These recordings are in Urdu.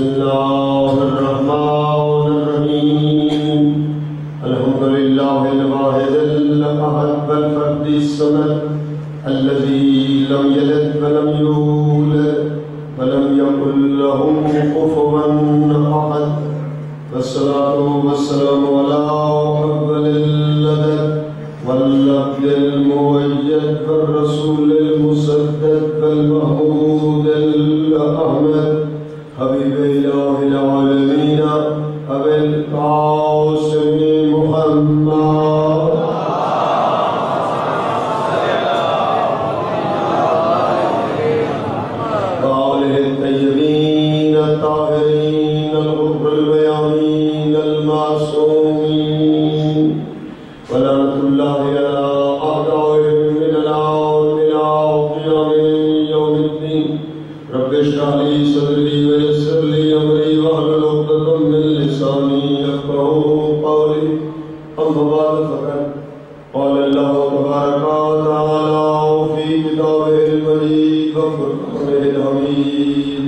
الله الرحمن الرحيم الحمد لله الواحد الأحد الفرد الصمد الذي لم يلد ولم يولد ولم يكن له كفوا أحد والصلاة والسلام على أفضل الأدب واللفظ المؤيد والرسول المسدد والمحمود الأحمد حبيب إله العالمين أبي القاسم محمد وآله الطيبين الطاهرين الغر الميامين المعصومين ولعنة الله على أعدائهم من العون إلى يوم الدين رب اشرح لي صدري ويسر لي أمري واحلل عقدة من لساني يفقهوا قولي أما بعد فقد قال الله تبارك وتعالى في كتابه المجيد وفرقانه الحميد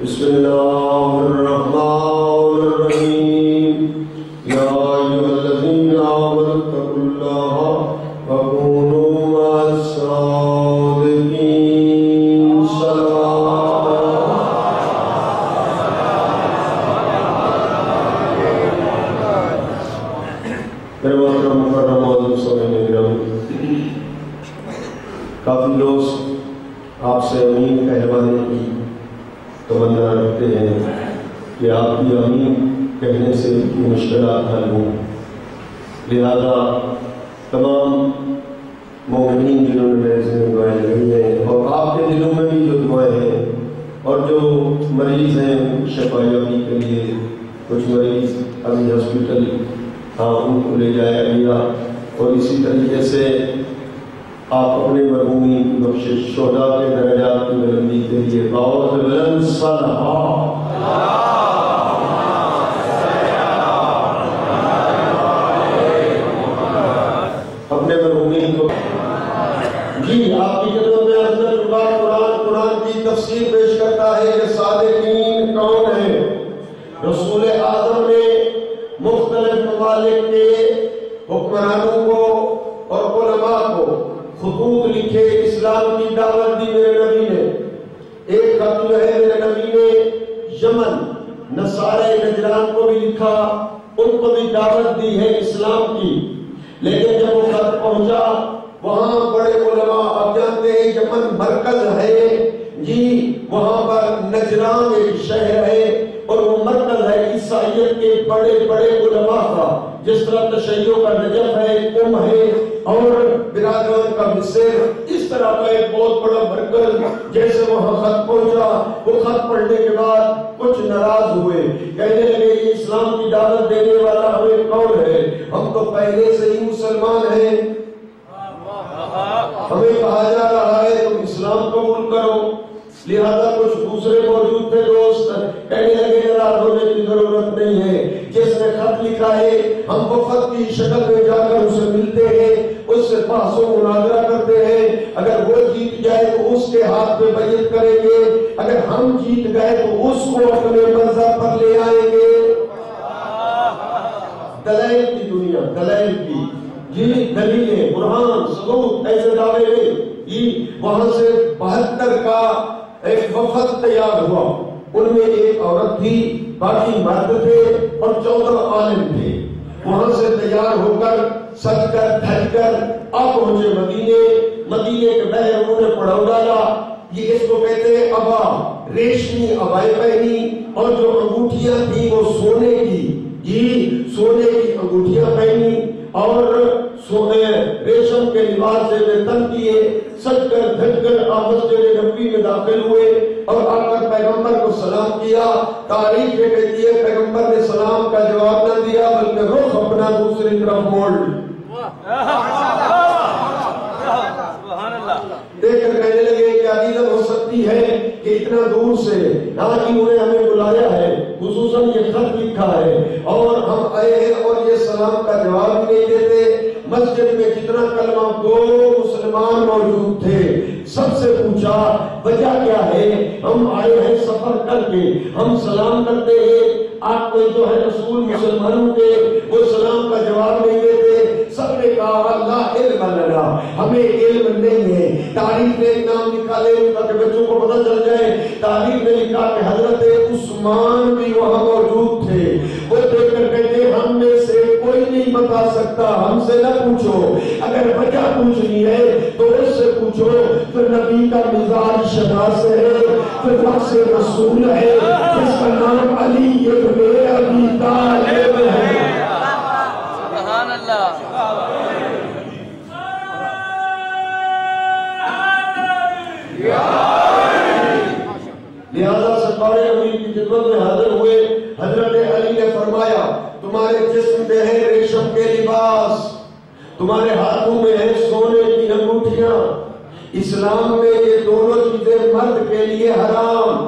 بسم الله الرحمن الرحيم يا أيها الذين آمنوا اتقوا الله وكونوا مع الصادقين کافی لوگ آپ سے امین کہلوانے کی تمنا رکھتے ہیں کہ آپ کی امین کہنے سے ان کی مشکلات حل ہوں، لہذا تمام مومنین جنہوں نے میرے سے دعائیں لگی ہیں اور آپ کے دلوں میں بھی جو دعائیں ہیں اور جو مریض ہیں شفا یابی کے لیے، کچھ مریض ابھی ہاسپٹل ان کو لے جایا گیا، اور اسی طریقے سے آپ اپنے مرحومین کی بخشش، شہداء کے درجات کی بلندی کے لیے باوز بلند صلوات اپنے مرحومین کو جی آپ کی خدمت میں حضرت قرآن کی تفسیر پیش کرتا ہے کہ صادقین کون ہیں۔ رسول اعظم نے مختلف ممالک کے حکمرانوں کو اور علماء کو خطوط لکھے، اسلام کی دعوت دی میرے نبی نے۔ ایک خط جو ہے میرے نبی نے یمن نصارہ نجران کو بھی لکھا، ان کو بھی دعوت دی ہے اسلام کی، لیکن جب وہ خط پہنچا وہاں بڑے علماء، آپ جانتے ہیں یمن مرکز ہے جی، وہاں پر نجران ایک شہر ہے اور وہ مرکز ہے عیسائیت کے بڑے بڑے علماء کا، جس طرح تشیع کا نجف ہے، قم ہے، اور برادران کا مصر، اس طرح کا ایک بہت بڑا مرکز۔ جیسے وہاں خط پہنچا، وہ خط پڑھنے کے بعد کچھ ناراض ہوئے، کہنے لگے یہ اسلام کی دعوت دینے والا ہمیں کون ہے؟ ہم تو پہلے سے ہی مسلمان ہیں، ہمیں کہا جا رہا ہے تم اسلام قبول کرو۔ لہذا کچھ دوسرے موجود تھے دوست، کہنے لگے ناراض ہونے کی ضرورت نہیں ہے، جس نے خط لکھا ہے ہم وہ خط کی شکل میں جا کر اسے ملتے ہیں، اس سے بحث و مناظرہ کرتے ہیں، اگر وہ جیت جائے تو اس کے ہاتھ میں بیعت کریں گے، اگر ہم جیت گئے تو اس کو اپنے منظر پر لے آئیں گے۔ دلائل کی دنیا، دلائل کی جی، دلیلیں، برہان، ثبوت، ایسے دعوے میں جی، وہاں سے 72 کا ایک وفد تیار ہوا، ان میں ایک عورت تھی، باقی مرد تھے اور 14 عالم تھے۔ وہاں سے تیار ہو کر سج کر دھج کر آپ پہنچے مدینے کے بہر انہوں نے پڑھاؤ ڈالا۔ یہ اس کو کہتے ہیں ابا، ریشمی ابائیں پہنی، اور جو انگوٹھیاں تھیں وہ سونے کی جی، سونے کی انگوٹھیاں پہنی، اور ریشم کے لباس سے تن کیے، سج کر دھج کر آپ مسجد نبوی میں داخل ہوئے اور آ کر پیغمبر کو سلام کیا۔ تاریخ یہ کہتی ہے پیغمبر نے سلام کا جواب نہ دیا بلکہ رخ اپنا دوسری طرف موڑ دیکھ کر کہنے لگے کہ عقیدت ہو سکتی ہے کہ اتنا دور سے آج انہوں نے ہمیں بلایا ہے، خصوصاً یہ خط لکھا ہے اور ہم آئے ہیں اور یہ سلام کا جواب نہیں دیتے۔ مسجد میں جتنا کلمہ گو مسلمان موجود تھے سب سے پوچھا وجہ کیا ہے؟ ہم آئے ہیں سفر کر کے، ہم سلام کرتے ہیں، آپ کو جو ہے رسول مسلمانوں کے وہ سلام کا جواب نہیں دیتے۔ سب نے کہا اللہ علم لنا، ہمیں علم نہیں ہے۔ تاریخ نے نام لکھا لے تاکہ بچوں کو پتہ چل جائے، تاریخ نے لکھا کہ حضرت عثمان بھی وہاں موجود تھے، وہ دیکھ کر کہتے ہم میں سے کوئی نہیں بتا سکتا، ہم سے نہ پوچھو، اگر وجہ پوچھنی ہے تو اس سے پوچھو جو نبی کا مزاج شناس ہے، جو نفس رسول ہے، جس کا نام علی ابن ابی طالب ہے۔ سبحان اللہ۔ لہذا سرکار امین کی خدمت میں حاضر ہوئے، حضرت علی نے فرمایا تمہارے جسم میں ہے ریشم کے لباس، تمہارے ہاتھوں میں ہے سونے کی انگوٹھیاں، اسلام میں یہ دونوں چیزیں مرد کے لیے حرام،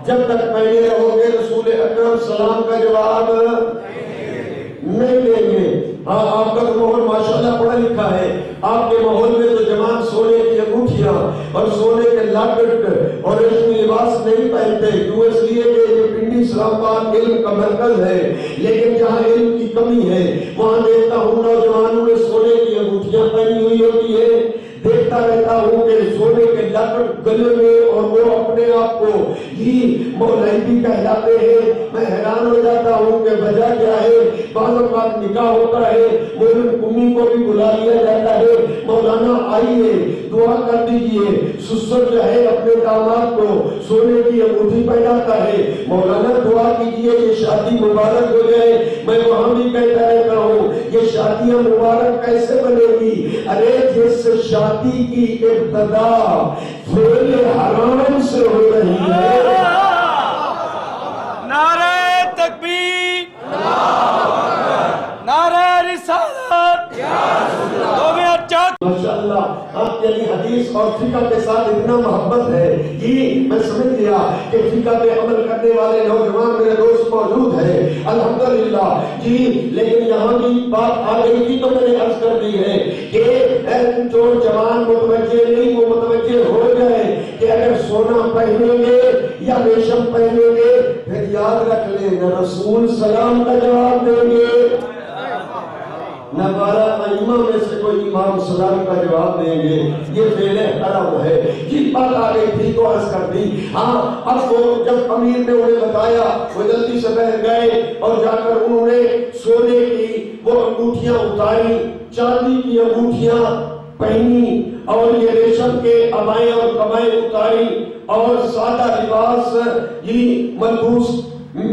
جب تک پہنے رہو گے رسول اکرم سلام کا جواب نہیں دیں گے۔ ہاں آپ کا تو ماحول ماشاءاللہ پڑھا لکھا ہے، آپ کے ماحول میں تو جوان سونے کی انگوٹھیاں اور سونے کے لاکٹ اور ریشمی لباس نہیں پہنتے، کیوں؟ اس لیے کہ یہ پنڈی اسلام آباد علم کا مرکز ہے، لیکن جہاں علم کی کمی ہے وہاں دیکھتا ہوں نوجوانوں نے سونے کی انگوٹھیاں پہنی ہوئی ہوتی ہے، دیکھتا رہتا ہوں کہ سونے کے لاکٹ گلے میں، اور وہ اپنے آپ کو ہی مولوی کہلاتے ہیں۔ میں حیران ہو جاتا ہوں کہ وجہ کیا ہے؟ بعض اوقات نکاح ہوتا ہے، مولوی کمی کو بھی بلا لیا جاتا ہے، مولانا آئیے دعا کر دیجئے، سسر جو ہے اپنے داماد کو سونے کی انگوٹھی پہناتا ہے، مولانا دعا کیجئے یہ شادی مبارک ہو جائے۔ میں وہاں بھی کہتا رہتا ہوں یہ شادیاں مبارک کیسے بنے گی؟ ارے جس شادی کی ابتدا فعل حرام سے ہو رہی ہے۔ نعرہ تکبیر، نعرہ رسالت، تو میں اچھا ماشاءاللہ آپ کے لیے حدیث اور فقہ کے ساتھ اتنا محبت ہے جی، میں سمجھ لیا کہ فقہ پہ عمل کرنے والے نوجوان میرے دوست موجود ہے الحمدللہ جی، لیکن یہاں بھی بات آ گئی تھی تو میں نے عرض کر دی ہے کہ جو جوان متوجہ نہیں وہ متوجہ ہو جائے کہ اگر سونا پہنیں گے یا ریشم پہنیں گے پھر یاد رکھ لیں نہ رسول سلام کا جواب دیں گے نہ 12 ائمہ میں سے کوئی امام سلام کا جواب دیں گے، یہ فعل حرام ہے۔ یہ بات آ گئی تھی تو عرض کر دی۔ ہاں اب وہ جب امیر نے انہیں بتایا وہ جلدی سے بیٹھ گئے اور جا کر انہوں نے سونے کی وہ انگوٹھیاں اتاری، چاندی کی انگوٹھیاں پہنی اور یہ ریشم کے عبائیں اور قبائیں اتاری اور سادہ لباس ملبوس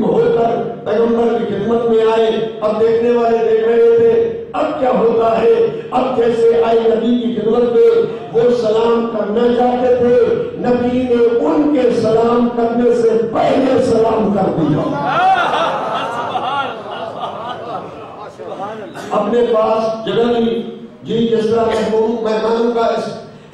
ہو کر پیغمبر کی خدمت میں آئے۔ اب دیکھنے والے دیکھ رہے تھے اب کیا ہوتا ہے، اب جیسے آئے نبی کی خدمت میں وہ سلام کرنا چاہتے تھے، نبی نے ان کے سلام کرنے سے پہلے سلام کر دیا۔ اپنے پاس جگہ لی جی، جس طرح مہمانوں کا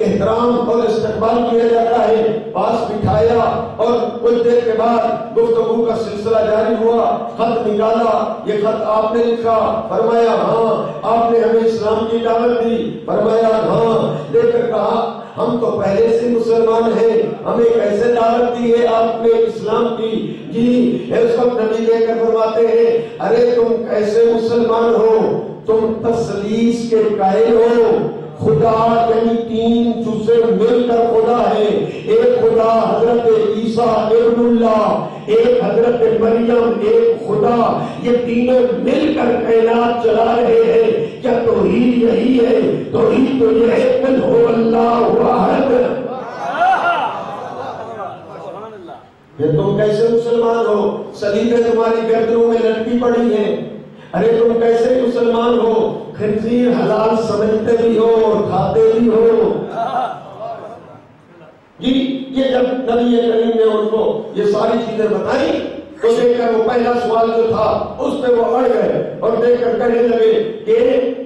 احترام اور استقبال کیا جاتا ہے، پاس بٹھایا اور کچھ دیر کے بعد گفتگو کا سلسلہ جاری ہوا، خط نکالا، یہ خط آپ نے لکھا؟ فرمایا ہاں۔ آپ نے ہمیں اسلام کی دعوت دی؟ فرمایا ہاں۔ دیکھ کر کہا ہم تو پہلے سے مسلمان ہیں، ہمیں کیسے دعوت دی ہے آپ نے اسلام کی؟ جی اس وقت نبی لے کر فرماتے ہیں ارے تم کیسے مسلمان ہو؟ تم تثلیث کے قائل ہو، خدا یعنی 3 جزء مل کر خدا ہے، ایک خدا حضرت عیسیٰ ابن اللہ، ایک حضرت مریم، ایک خدا، یہ تینوں مل کر کائنات چلا رہے ہیں۔ کیا توحید یہی ہے؟ توحید تو یہ ہے قل هو اللہ احد۔ پھر تم کیسے مسلمان ہو؟ صلیبیں تمہاری گردنوں میں لٹکی پڑی ہیں، ارے تم کیسے مسلمان ہو؟ خنزیر حلال سمجھتے بھی ہو اور کھاتے بھی ہو۔ جی یہ جب نبی کریم نے ان کو یہ ساری چیزیں بتائیں تو دیکھ کر وہ پہلا سوال جو تھا اس پہ وہ اڑ گئے اور دیکھ کر کہنے لگے کہ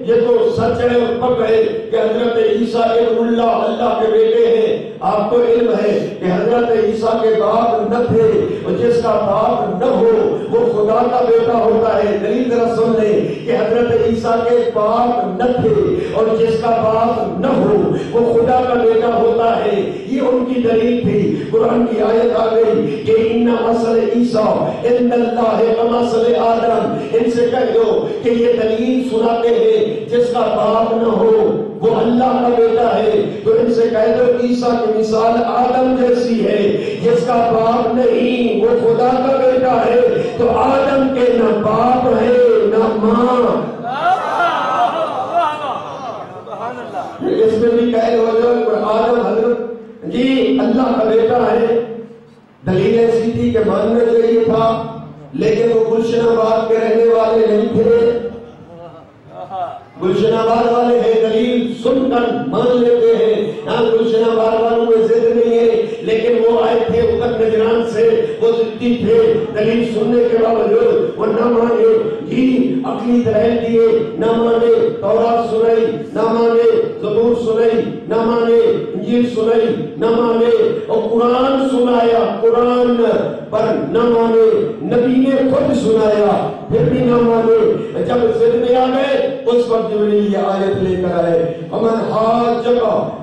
یہ تو سچ ہے اور پک ہے کہ حضرت عیسیٰ ابن اللہ اللہ کے بیٹے ہیں۔ آپ کو علم ہے کہ حضرت عیسیٰ کے باپ نہ تھے، اور جس کا باپ نہ ہو وہ خدا کا بیٹا ہوتا ہے۔ دلیل ذرا سن لیں کہ حضرت عیسیٰ عیسیٰ کے باپ نہ تھے اور جس کا باپ نہ ہو وہ خدا کا بیٹا ہوتا ہے، یہ ان کی دلیل تھی۔ قرآن کی آیت آ گئی کہ ان مثل عیسیٰ عند اللہ کمثل آدم، ان سے کہہ دو کہ یہ دلیل سناتے ہیں جس کا باپ نہ ہو وہ اللہ کا بیٹا ہے، تو ان سے کہہ دو عیسیٰ کی مثال آدم جیسی ہے، جس کا باپ نہیں وہ خدا کا بیٹا ہے، تو آدم کے نہ باپ ہے نہ ماں۔ اس میں بھی کہہ دو جو آدم حضرت جی اللہ کا بیٹا ہے، دلیل ایسی تھی کہ ماننا چاہیے تھا، لیکن وہ گلشن آباد کے رہنے والے نہیں تھے، گلشن آباد والے ہیں دلیل سن کر مان لیتے ہیں، یہاں گلشن آباد والوں میں ضد نہیں ہے، لیکن وہ آئے تھے اتر نجران سے، وہ ضدی تھے، دلیل سننے کے باوجود وہ نہ مانے، جی عقلی دلائل دیے نہ مانے، تورات سنائی نہ مانے، زبور سنائی نہ مانے، انجیل سنائی نہ مانے، اور قرآن سنایا قرآن پر نہ مانے، نبی نے خود سنایا پھر بھی نہ مانے۔ جب ضد میں آ گئے اس وقت جبریل یہ آیت لے کر آئے، ومن حاجک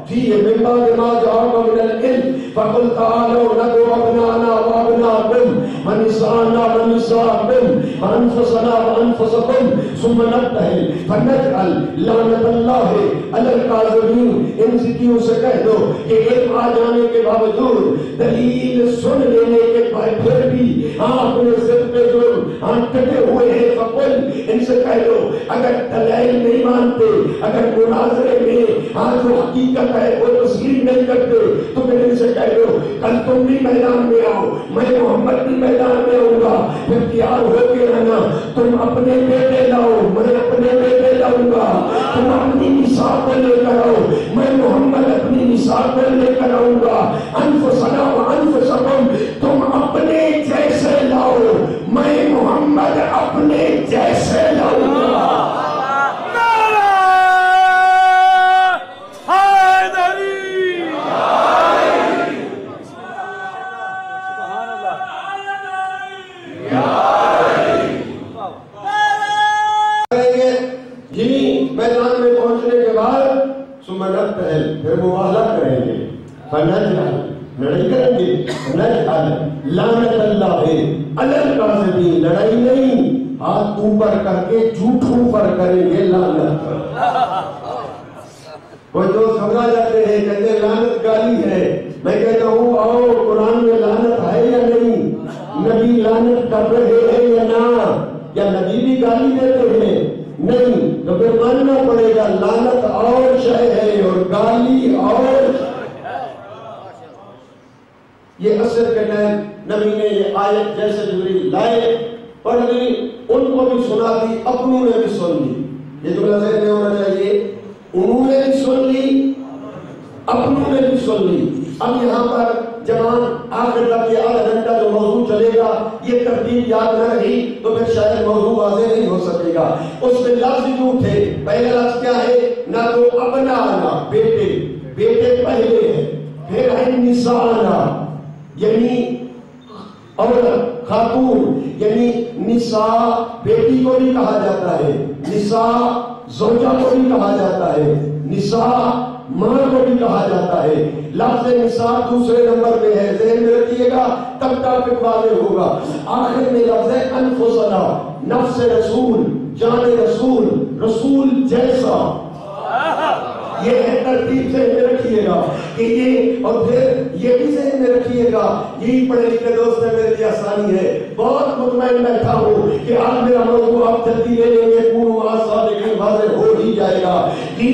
فیہ من بعد ما جاءک من العلم فقل تعالوا ندعو ابناءنا وابناءکم ونساءنا ونساءکم وانفسنا وانفسکم ثم نبتہل فنجعل لعنت اللہ علی الکاذبین۔ ان ضدیوں سے کہہ دو کہ ایک آ جانے کے باوجود دلیل سن لینے کے بعد پھر بھی اپنے ضد پہ جو ٹکے ہوئے ہیں، فقل ان سے کہہ دو اگر دلائل نہیں مانتے، اگر مناظرے میں جو حقیقت ہے وہ تسلیم نہیں کرتے، تو پھر ان سے کہہ دو کل تم بھی میدان میں آؤ، میں محمد بھی میدان میں آؤں گا، پھر تیار ہو کے رہنا، تم اپنے بیٹے لاؤ میں اپنے بیٹے لاؤں گا، تم اپنی نصاب کو لے کر آؤ میں محمد اپنی نصاب کو لے کر آؤں گا، انفسنا وانفسکم تم اپنے جیسے لاؤ میں محمد اپنے جیسے لاؤں گا۔ میدان میں پہنچنے کے بعد سمنت پہل پھر مواہلہ کریں گے، فنجعل لڑائی کریں گے، فنجعل لعنت اللہ علی الکاذبین، لڑائی نہیں ہاتھ اوپر کر کے جھوٹوں پر کریں گے لعنت۔ کوئی جو سمجھا جاتے ہیں کہتے ہیں لعنت گالی ہے، میں کہتا ہوں آؤ قرآن میں لعنت ہے یا نہیں، نبی لعنت کر رہے ہیں یا نہ، یا نبی بھی گالی دیتے ہیں؟ نہیں، تو پھر ماننا پڑے گا لعنت اور شے ہے اور گالی اور۔ یہ اثر کے ٹائم نبی نے یہ آیت جیسے جبریل لائے پڑھ لی، ان کو بھی سنا دی، اپنوں نے بھی سن لی۔ یہ جملہ ذہن میں ہونا چاہیے، انہوں نے بھی سن لی اپنوں نے بھی سن لی۔ اب یہاں پر جوان آخر تک یہ آدھا گھنٹہ جو موضوع چلے گا یہ ترتیب یاد نہ رہی تو پھر شاید موضوع واضح نہیں ہو سکے گا۔ اس میں لفظ جو تھے، پہلا لفظ کیا ہے؟ نہ تو ابنانا بیٹے، بیٹے پہلے ہیں، پھر ہے نسانا یعنی عورت خاتون، یعنی نساء بیٹی کو بھی کہا جاتا ہے، نساء زوجہ کو بھی کہا جاتا ہے، نساء ماں کو بھی کہا جاتا ہے۔ لفظ نساء دوسرے نمبر پہ ہے، ذہن میں رکھیے گا تب ٹاپک واضح ہوگا۔ آخر میں لفظ ہے انفسنا، نفس رسول، جان رسول، رسول جیسا۔ یہ ہے ترتیب ذہن میں رکھیے گا کہ یہ، اور پھر یہ بھی ذہن میں رکھیے گا، یہی پڑھے لکھے دوست ہے میرے لیے آسانی ہے، بہت مطمئن بیٹھا ہوں کہ آج میرا موضوع آپ جلدی لے لیں گے، لیکن واضح ہو ہی جائے گا۔ کہ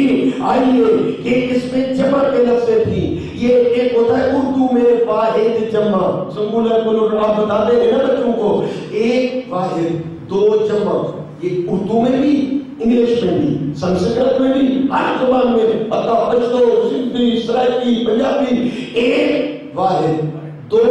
آئیے کہ اس میں جمع کے لفظیں تھی، یہ ایک ہوتا ہے اردو میں واحد جمع، سنگولر پلورل آپ بتاتے ہیں نا بچوں کو، ایک واحد دو جمع، یہ اردو میں بھی انگلش میں بھی سنسکرت میں بھی ہر زبان میں، حتیٰ پشتو، سندھی، سرائکی، پنجابی، ایک واحد دو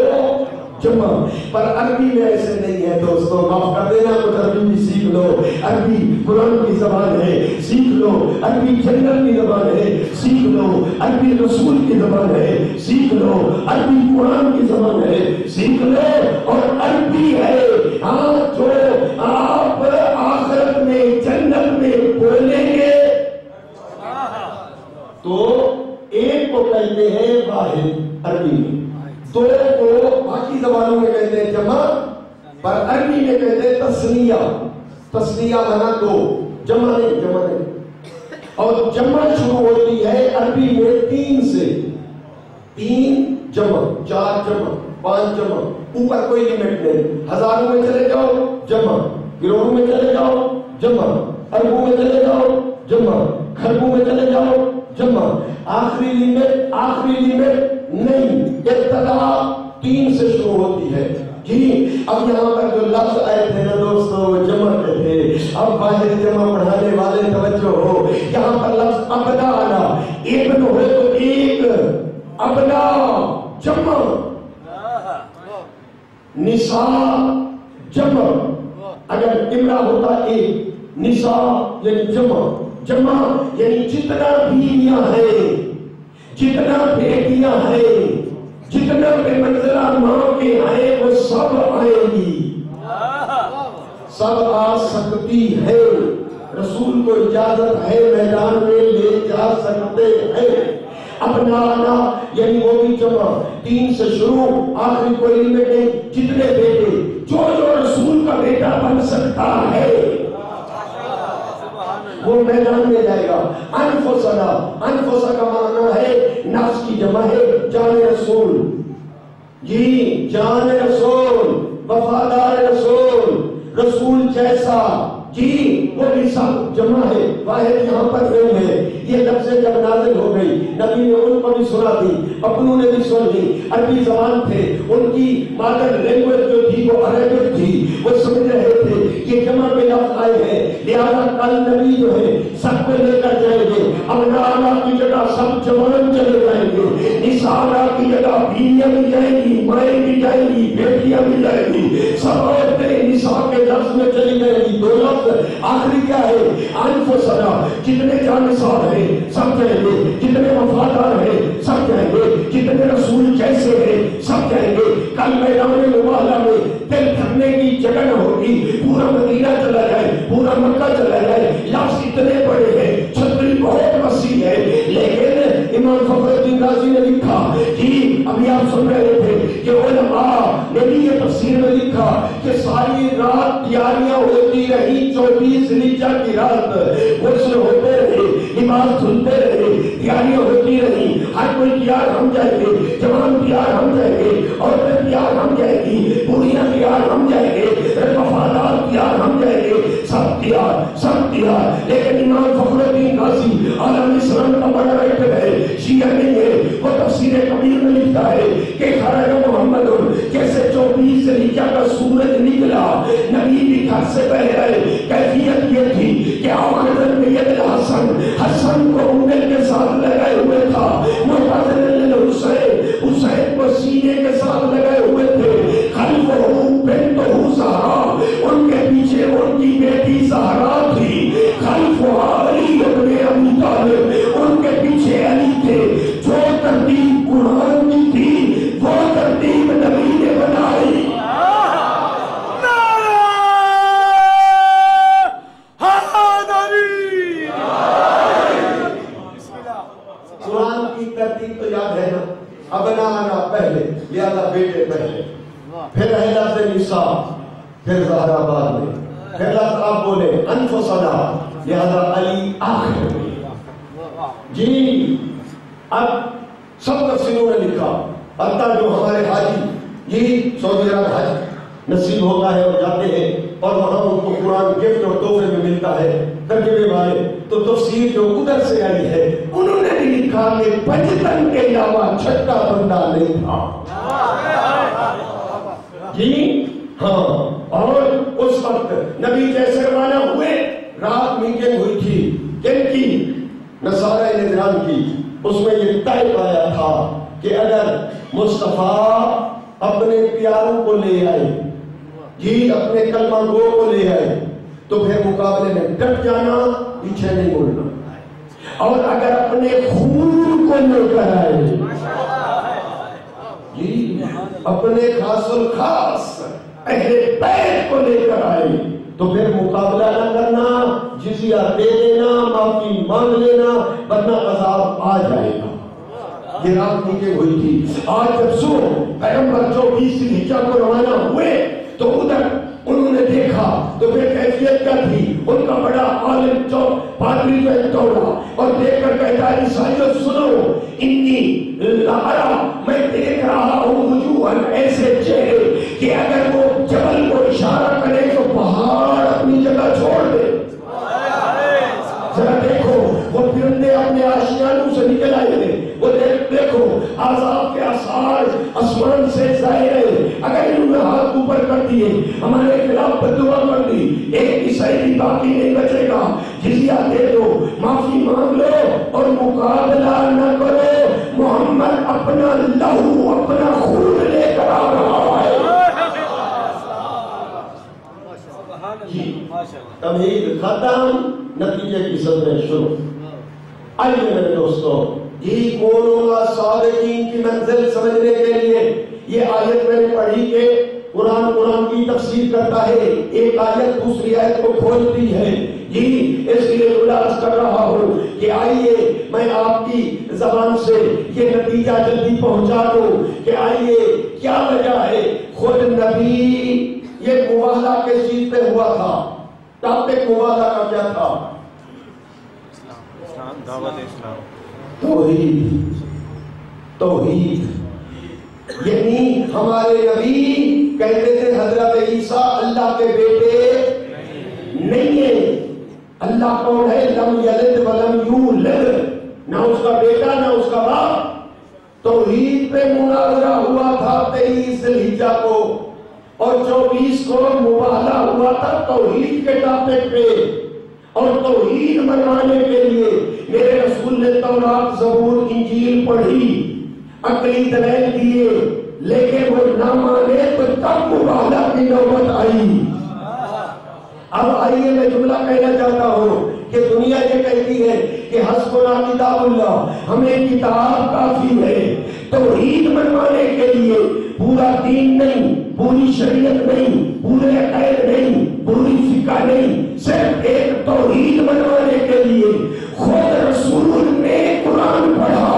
جمع، پر عربی میں ایسے نہیں ہے دوستو، معاف کر دینا، کچھ عربی بھی سیکھ لو، عربی قرآن کی زبان ہے سیکھ لو، عربی جنت کی زبان ہے سیکھ لو، عربی رسول کی زبان ہے سیکھ لو، عربی قرآن کی زبان ہے سیکھ لو، اور عربی ہے جو آپ آخرت میں جنت میں پر عربی میں کہتے ہیں تسنیہ. تسنیہ بنا دو، جمع نہیں. اور جمع شروع ہوتی ہے عربی میں 3 سے. 3 جمع، 4 جمع، 5 جمع، اوپر کوئی لمٹ نہیں. ہزاروں میں چلے جاؤ جمع، کروڑوں میں چلے جاؤ جمع، اربوں میں چلے جاؤ جمع، کھربوں میں چلے جاؤ جمع. آخری لمٹ نہیں. ابتدا 3 سے شروع ہوتی ہے. جی اب یہاں پر جو لفظ آئے تھے نا دوستو وہ جمع کے تھے. اب باہر جمع پڑھانے والے توجہ ہو، یہاں پر لفظ ابنا آنا. ابن ہوئے تو ایک، ابنا جمع، نساء جمع. اگر امرا ہوتا ایک، نساء یعنی جمع یعنی جتنا بیویاں ہیں، جتنا بیٹیاں ہیں، جتنا بے منزلہ ماں کے آئے وہ سب آئیں گی، سب آ سکتی ہے. رسول کو اجازت ہے، میدان میں لے جا سکتے ہیں. اپنا آنا یعنی وہ بھی جمع، 3 سے شروع، آخری کوئی لمٹ نہیں. جتنے بیٹے، جو رسول کا بیٹا بن سکتا ہے وہ میدان میں جائے گا. انفسا کا معنی ہے نفس کی جمع ہے، جان رسول. جی جان رسول، وفادار رسول جیسا. جی وہ بھی سب جمع ہے، واحد یہاں پر نہیں ہے. یہ لفظ جب نازل ہو گئی نبی نے ان کو بھی سنا دی، اپنوں نے بھی سن لی. عربی زبان تھے، ان کی مادر لینگویج جو تھی وہ عربک تھی. وہ سمجھ رہے تھے یہ جمع میں لفظ آئے ہیں، لہذا کل نبی جو ہے سب کو لے کر جائیں گے. ابنا کی جگہ سب جوان چلے جائیں گے، نساء کی جگہ بیویاں بھی جائیں گی، مائیں بھی جائیں گی، بیٹیاں بھی جائیں گی. سب عورتیں نساء کے لفظ میں چلی جائیں گی. 2 لفظ. آخری کیا ہے؟ انفسنا. جتنے جانثار ہیں سب جائیں گے، جتنے وفادار ہیں سب جائیں گے، جتنے رسول جیسے ہیں سب جائیں گے. کل میدان مباہلہ میں دل تھکنے کی جگہ نہ ہوگی. پورا مدینہ چلا جائے، پورا مکہ چلا جائے، لفظ اتنے بڑے ہیں، چھتری بہت وسیع ہے. لیکن امام فخر الدین رازی نے لکھا کہ ابھی آپ سن رہے تھے کہ علماء نے بھی یہ تفسیر میں لکھا کہ ساری رات تیاریاں ہوتی رہی. 24 ذوالحجہ کی رات غسل ہوتے رہے، نماز دھلتے رہے، تیاریاں ہوتی رہی. ہر کوئی تیار ہم جائیں گے، جوان تیار ہم جائیں گے، عورتیں تیار ہم جائیں گی، بوڑھیاں تیار ہم جائیں گے، وفادار تیار ہم جائیں گے. سب تیار. لیکن امام فخر الدین رازی عالم اسلام کا بڑا رائٹر ہے، شیعہ نہیں ہے. وہ تفسیر کبیر میں لکھتا ہے کہ خرج محمد، جیسے 24 ذوالحجہ کا سورج نکلا نبی بھی گھر سے پہلے آئے. کیفیت یہ تھی کہ آخر میں ید حسن کو انگل کے ساتھ لگائے ہوئے تھا، معتزل حسین کو سینے کے ساتھ لگائے ہوئے تھے. خلفہ بنتہ زہرا، ان کے پیچھے ان کی بیٹی زہرا تھی. خلفہ علی ابن ابی طالب، ان کے پیچھے علی تھے. جو ترتیب قرآن کی تھی وہ ترتیب نبی نے بنائی. قرآن کی ترتیب تو یاد ہے نا، ابنا آنا پہلے، لہذا بیٹے پہلے، پھر لفظ نساء، پھر زہرا بعد میں، پھر لفظ آپ بولے انفسنا، لہذا علی آخر میں. جی اب سب تفسیروں نے لکھا، حتیٰ جو ہمارے حاجی یہ سعودی عرب حج نصیب ہوتا ہے اور جاتے ہیں اور وہاں ان کو قرآن گفٹ اور تحفے میں ملتا ہے ترجمے والے، تو تفسیر جو ادھر سے آئی ہے انہوں نے بھی لکھا کہ پنجتن کے علاوہ چھٹا بندہ نہیں تھا. جی ہاں. اور اس وقت نبی جیسے روانہ ہوئے، رات میٹنگ ہوئی تھی کن کی؟ نصارہ نجران کی. اس میں یہ طے پایا تھا کہ اگر مصطفیٰ اپنے پیاروں کو لے آئے، جی اپنے کلمہ گو کو لے آئے، تو پھر مقابلے میں ڈٹ جانا، پیچھے نہیں مڑنا. اور اگر اپنے خون کو لے کر آئے، جی اپنے خاص الخاص اہل بیت کو لے کر آئے، تو پھر مقابلہ نہ کرنا، جزیہ دے دینا، معافی مانگ لینا، ورنہ عذاب آ جائے گا. یہ رات میٹنگ ہوئی تھی. آج جب صبح پیغمبر 24 ذوالحجہ کو روانہ ہوئے تو ادھر تو پھر کیفیت کیا تھی؟ ان کا بڑا عالم پادری جو ہے دوڑا اور دیکھ کر کہتا ہے عیسائیوں سنو، انی لارا، میں دیکھ رہا ہوں وجوہاً ایسے چہرے کہ اگر وہ جبل کو اشارہ کرے تو پہاڑ اپنی جگہ چھوڑ دے۔ ذرا دیکھو وہ پرندے اپنے آشیانوں سے نکل آئے تھے، وہ دیکھو عذاب کے آثار آسمان سے ظاہر ہے۔ اگر انہوں نے ہاتھ اوپر کر دیے، ہمارے خلاف بددعا کر دی، ایک عیسائی بھی باقی نہیں بچے گا۔ جزیہ دے دو، معافی مانگ لو اور مقابلہ نہ کرو، محمد اپنا لہو اپنا خون لے کر آ رہا ہے۔ تمہید ختم، نتیجے کی صدریں شروع۔ آئیے میرے دوستو، یہی کون ہوگا صادقین کی منزل سمجھنے کے لیے یہ آیت میں نے پڑھی کہ قرآن کی تفسیر کرتا ہے، ایک آیت دوسری آیت کو کھولتی ہے۔ یہی اس لیے علاج کر رہا ہوں کہ آئیے میں آپ کی زبان سے یہ نتیجہ جلدی پہنچا دوں کہ آئیے کیا وجہ ہے۔ خود نبی یہ مباہلہ کس چیز پہ ہوا تھا؟ ٹاپک مباہلہ کا کیا تھا؟ دعوت اسلام، توحید، یعنی ہمارے نبی کہتے تھے حضرت عیسیٰ اللہ کے بیٹے نہیں ہیں۔ اللہ کون ہے؟ لم یلد ولم یولد، نہ اس کا بیٹا نہ اس کا باپ۔ توحید پہ مناظرہ ہوا تھا 23 ذوالحجہ کو، اور 24 کو مباہلہ ہوا تھا توحید کے ٹاپک پہ۔ اور توحید منوانے کے لیے میرے رسول نے تورات، زبور، انجیل پڑھی، عقلی دلائل دیے، لیکن وہ نہ مانے تو تب مباہلہ کی نوبت آئی۔ اب آئیے میں جملہ کہنا چاہتا ہوں کہ دنیا یہ کہتی ہے کہ حسبنا کتاب اللہ، ہمیں کتاب کافی ہے۔ توحید منوانے کے لیے پورا دین نہیں، پوری شریعت نہیں، پورے عقائد نہیں، پوری فقہ نہیں، صرف ایک توحید منوانے کے لیے خود رسول نے قرآن پڑھا۔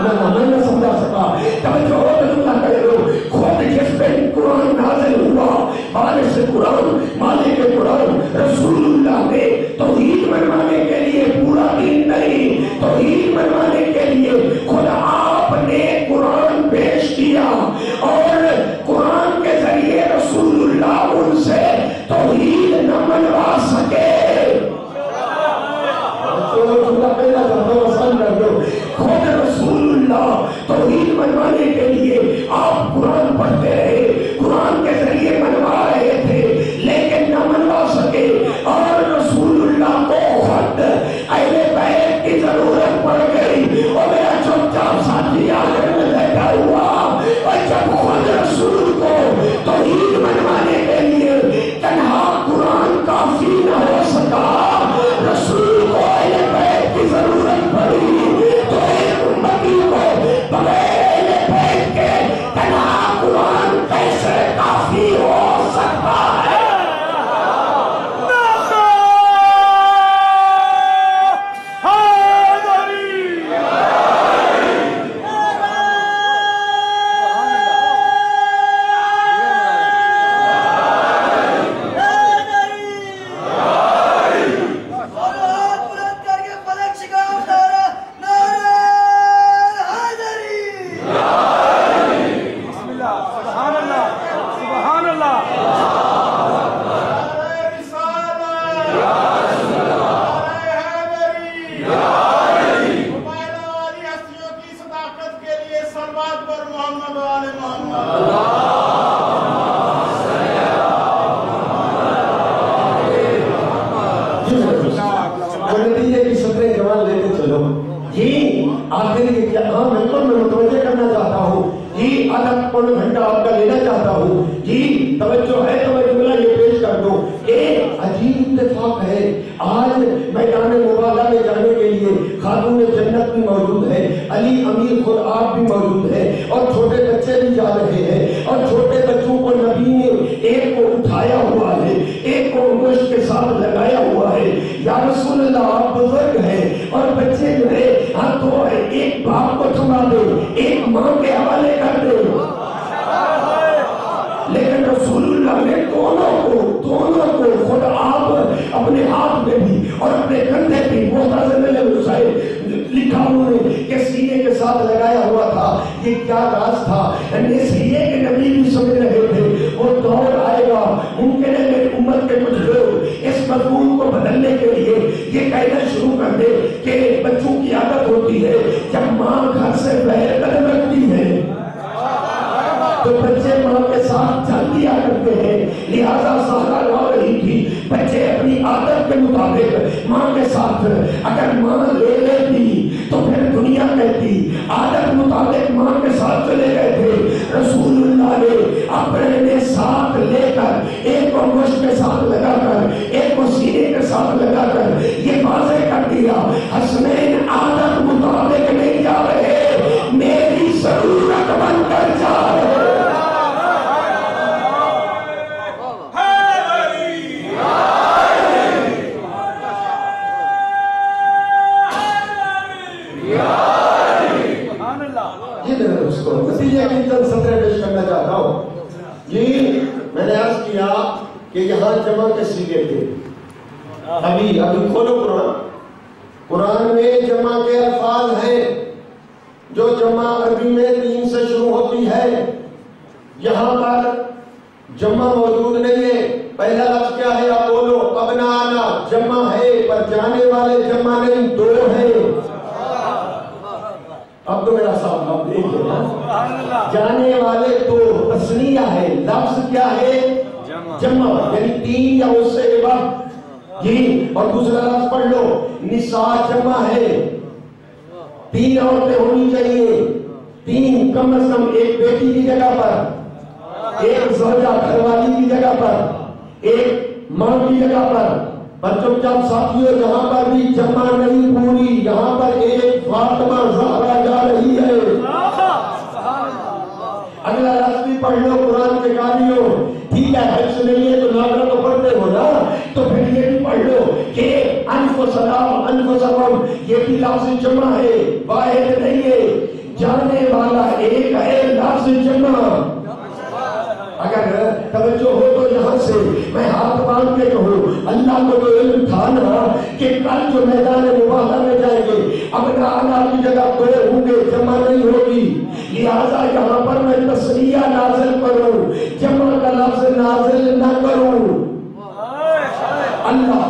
میں نہ سمجھا سکا، توجہ ہو تو جملہ کہہ لو، خود جس پہ قرآن نازل ہوا، بارش قرآن، مالک قرآن، رسول اللہ نے توحید منوانے کے لیے پورا دین نہیں، توحید منوانے کے لیے خود آپ نے قرآن پیش کیا، اور قرآن کے ذریعے رسول اللہ ان سے توحید نہ منوا سکے۔ خود رسول اللہ توحید منوانے کے لیے آپ قرآن پڑھتے رہے، قرآن کے ذریعے منوا رہے تھے، لیکن نہ منوا سکے، اور رسول اللہ کو خود اہل بیت کی ضرورت پڑ گئی۔ اور میرا چپ چاپ ساتھی آخر میں بیٹھا ہوا، اور جب خود رسول کو توحید منوانے کے لیے تنہا قرآن کافی نہ ہو سکا، رسول کو اہل بیت کی ضرورت پڑی، تو ایک امتی کو بغیر اہل بیت کے تنہا قرآن کیسے کافی ہو سکتا ہے؟ دونوں ساتھ لگایا ہوا تھا، یہ کیا راز تھا؟ اس لیے کہ نبی بھی سمجھ رہے تھے وہ دور آئے گا، ممکن ہے میری امت کے کچھ لوگ اس مضمون کو بدلنے کے لیے یہ کہنا شروع کر دے کہ بچوں کی عادت ہوتی ہے جب ماں گھر سے باہر قدم رکھتی ہے تو بچے ماں کے ساتھ چل دیا کرتے ہیں، لہذا سہارا لا رہی تھی، بچے اپنی عادت کے مطابق ماں کے ساتھ، اگر ماں لے لیتی تو پھر دنیا کہتی عادت مطابق ماں کے ساتھ چلے گئے تھے۔ رسول اللہ نے اپنے ساتھ لے کر ایک کو مشت کے ساتھ لگا کر ایک کو سینے کے ساتھ لگا کر یہ واضح کر دیا حسنین عادت مطابق نہیں جا رہے، میری ضرورت بن کر جا رہے۔ نتیجہ کی چند سطریں پیش کرنا چاہتا ہوں۔ یہ میں نے عرض کیا کہ یہاں جمع کے صیغے تھے، ابھی کھولو قرآن میں جمع کے الفاظ ہیں جو جمع عربی میں 3 سے شروع ہوتی ہے، یہاں پر جمع موجود نہیں ہے۔ پہلا لفظ کیا ہے؟ آپ بولو ابنانا، جمع ہے پر جانے والے جمع نہیں، 2 ہے۔ اب تو میرا صاحب آپ دیکھ لیں، جانے والے 2، تثنیہ ہے، لفظ کیا ہے؟ جمع، یعنی 3 یا اس سے عبارت جی۔ اور دوسرا لفظ پڑھ لو، نساء جمع ہے، 3 عورتیں ہونی چاہیے، 3 کم از کم، ایک بیٹی کی جگہ پر، ایک زوجہ گھر والی کی جگہ پر، ایک ماں کی جگہ پر۔ بچوں جب ساتھیوں یہاں پر بھی جمع نہیں پوری، یہاں پر ایک فاطمہ زہرا جا رہی ہے۔ اگلا لفظ بھی پڑھ لو قرآن کے قاریوں، ٹھیک ہے حفظ نہیں ہے تو ناظرہ تو پڑھتے ہو نا، تو پھر یہ بھی پڑھ لو کہ انفسکم، یہ بھی لفظ جمع ہے، واحد نہیں ہے، جانے والا ایک ہے، لفظ جمع۔ اگر توجہ ہو تو یہاں سے میں ہاتھ باندھ کے کہوں، اللہ کو تو علم تھا نا کہ کل جو میدان مباہلہ میں جائیں گے ابناء کی جگہ 2 ہوں گے، جمع نہیں ہوگی، لہذا یہاں پر میں تثنیہ نازل کروں، جمع کا لفظ نازل نہ کروں۔ اللہ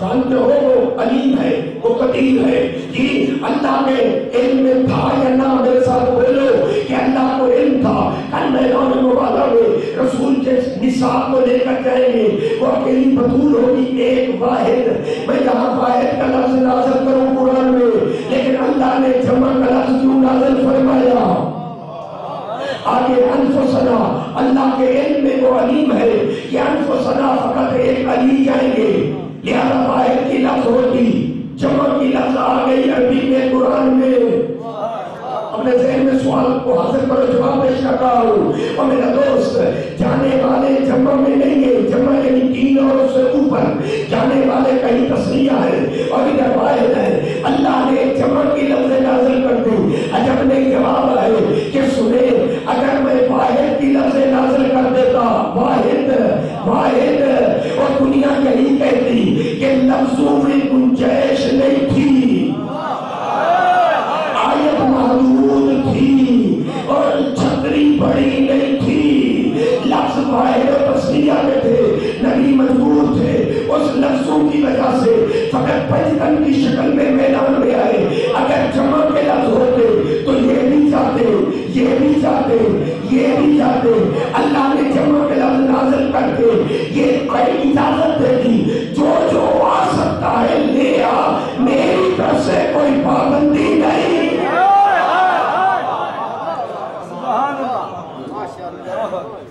جانتے ہو وہ علیم ہے، وہ قدیر ہے، جی اللہ کے علم میں تھا یا نہ؟ میرے ساتھ بولو کہ اللہ کو علم تھا، کل میدان مباہلہ میں رسول کے نساء کو لے کر جائیں گے، وہ اکیلی بطول ہوگی، ایک واحد۔ میں یہاں واحد کا لفظ نازل کروں قرآن میں، لیکن اللہ نے جمع کا لفظ کیوں نازل فرمایا؟ آگے انفسنا، اللہ کے علم میں وہ علیم ہے کہ انفسنا فقط ایک علی جائیں گے، لہذا واحد کی لفظ ہوتی، جمع کی لفظ آ گئی عربی میں قرآن میں۔ اپنے ذہن میں سوال کو حاصل کرو، جواب پیش کرتا ہوں۔ اور میرا دوست، جانے والے جمع میں نہیں ہے، جمع یعنی 3 اور اس سے اوپر، جانے والے کہیں تثنیہ ہے اور ادھر واحد ہے۔ اللہ نے جمع کی لفظ نازل کر دی، عجب نہیں جواب ہے کہ سنے اگر میں واحد کی لفظ نازل کر دیتا، واحد واحد، اور دنیا یہی کہتی کہ لفظوں میں گنجائش نہیں تھی، آیت محدود تھی اور چھتری بڑی نہیں تھی، لفظ واحد و تثنیہ میں تھے، نبی مجبور تھے اس لفظوں کی وجہ سے فقط پنجتن کی شکل میں میدان میں آئے۔ اگر جمع کے لفظ ہوتے تو یہ بھی چاہتے، یہ بھی چاہتے، یہ بھی چاہتے، اللہ نے جمع کے لفظ نازل کر کے یہ اجازت دے دی، جو جو آ سکتا ہے لے آ، میری طرف سے کوئی پابندی نہیں۔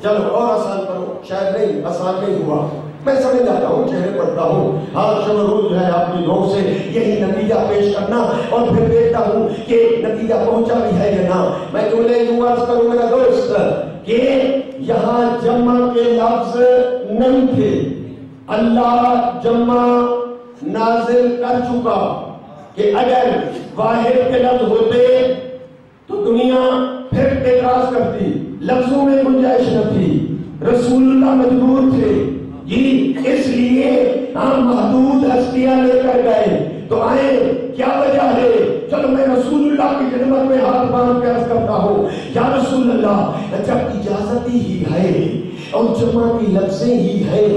چلو اور آسان کرو، شاید نہیں، آسان نہیں ہوا، میں سمجھ جاتا ہوں، چہرے پڑھتا ہوں، ہاں شمرود جو ہے آپ کی لوگ سے یہی نتیجہ پیش کرنا، اور پھر دیکھتا ہوں کہ نتیجہ پہنچا بھی ہے یا نہ۔ میں تمہیں یوں عرض کروں میرا دوست کہ یہاں جمع کے لفظ نہیں تھے، اللہ جمع نازل کر چکا کہ اگر واحد کے لفظ ہوتے تو دنیا پھر اعتراض کرتی، لفظوں میں گنجائش نہ تھی، رسول اللہ مجبور تھے، جی اس لیے ہم محدود ہستیاں لے کر گئے۔ تو آئے کیا وجہ ہے چلو میں رسول اللہ کی خدمت میں ہاتھ باندھ کے عرض کرتا ہوں یا رسول اللہ جب اجازت ہی ہے اور جمع کی لفظیں ہی ہے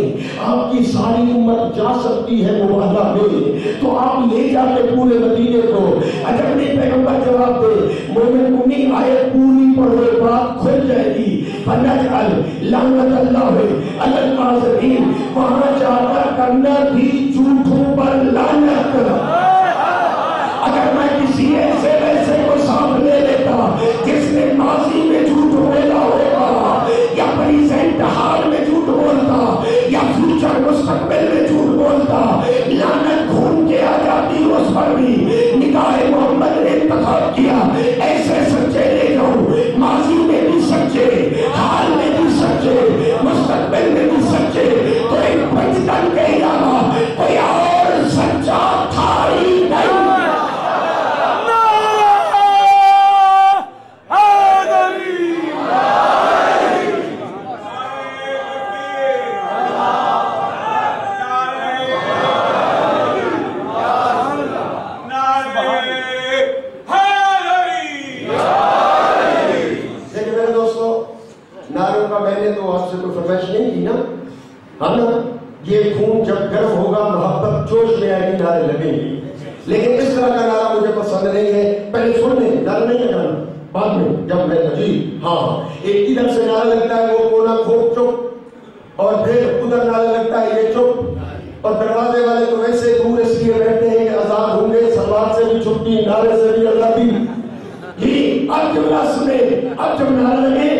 آپ کی ساری امت جا سکتی ہے مباہلہ میں تو آپ لے جا کے پورے مدینے کو اگر نہیں پیغمبر جواب دے مومن کنی آیت پوری پڑھو بات کھل جائے گی فنجعل لعنت اللہ علی القاذفین وہاں جا کر کرنا بھی جھوٹوں پر لعنت اگر میں کسی ایسے ویسے کو ساتھ لے لیتا جس نے ماضی میں جھوٹ بولا ہوگا یا پریزنٹ حال میں جھوٹ بولتا یا فیوچر مستقبل میں جھوٹ بولتا لعنت گھوم کے آ جاتی اس پر بھی نگاہ محمد نے انتخاب کیا ایسے سچے لے جاؤں ماضی میں بھی سچے حال میں بھی سچے مستقبل میں بھی سچے تو ایک بچپن کے علاوہ کوئی اور سچا تھا ہی نہیں یہ خون جب گرم ہوگا محبت جوش میں آئے گی نعرے لگیں گے لیکن اس طرح کا نعرہ مجھے پسند نہیں ہے پہلے سن لیں نعرہ نہیں لگانا بعد میں جب میں جی ہاں ایک ادھر سے نعرہ لگتا ہے وہ کونا کھوپ چپ اور پھر ادھر نعرہ لگتا ہے یہ چپ اور دروازے والے تو ویسے دور اس لیے بیٹھتے ہیں کہ آزاد ہوں گے سلوات سے بھی چھٹی نعرے سے بھی آزادی جی اب جب نعرہ سنے اب جب نعرہ لگے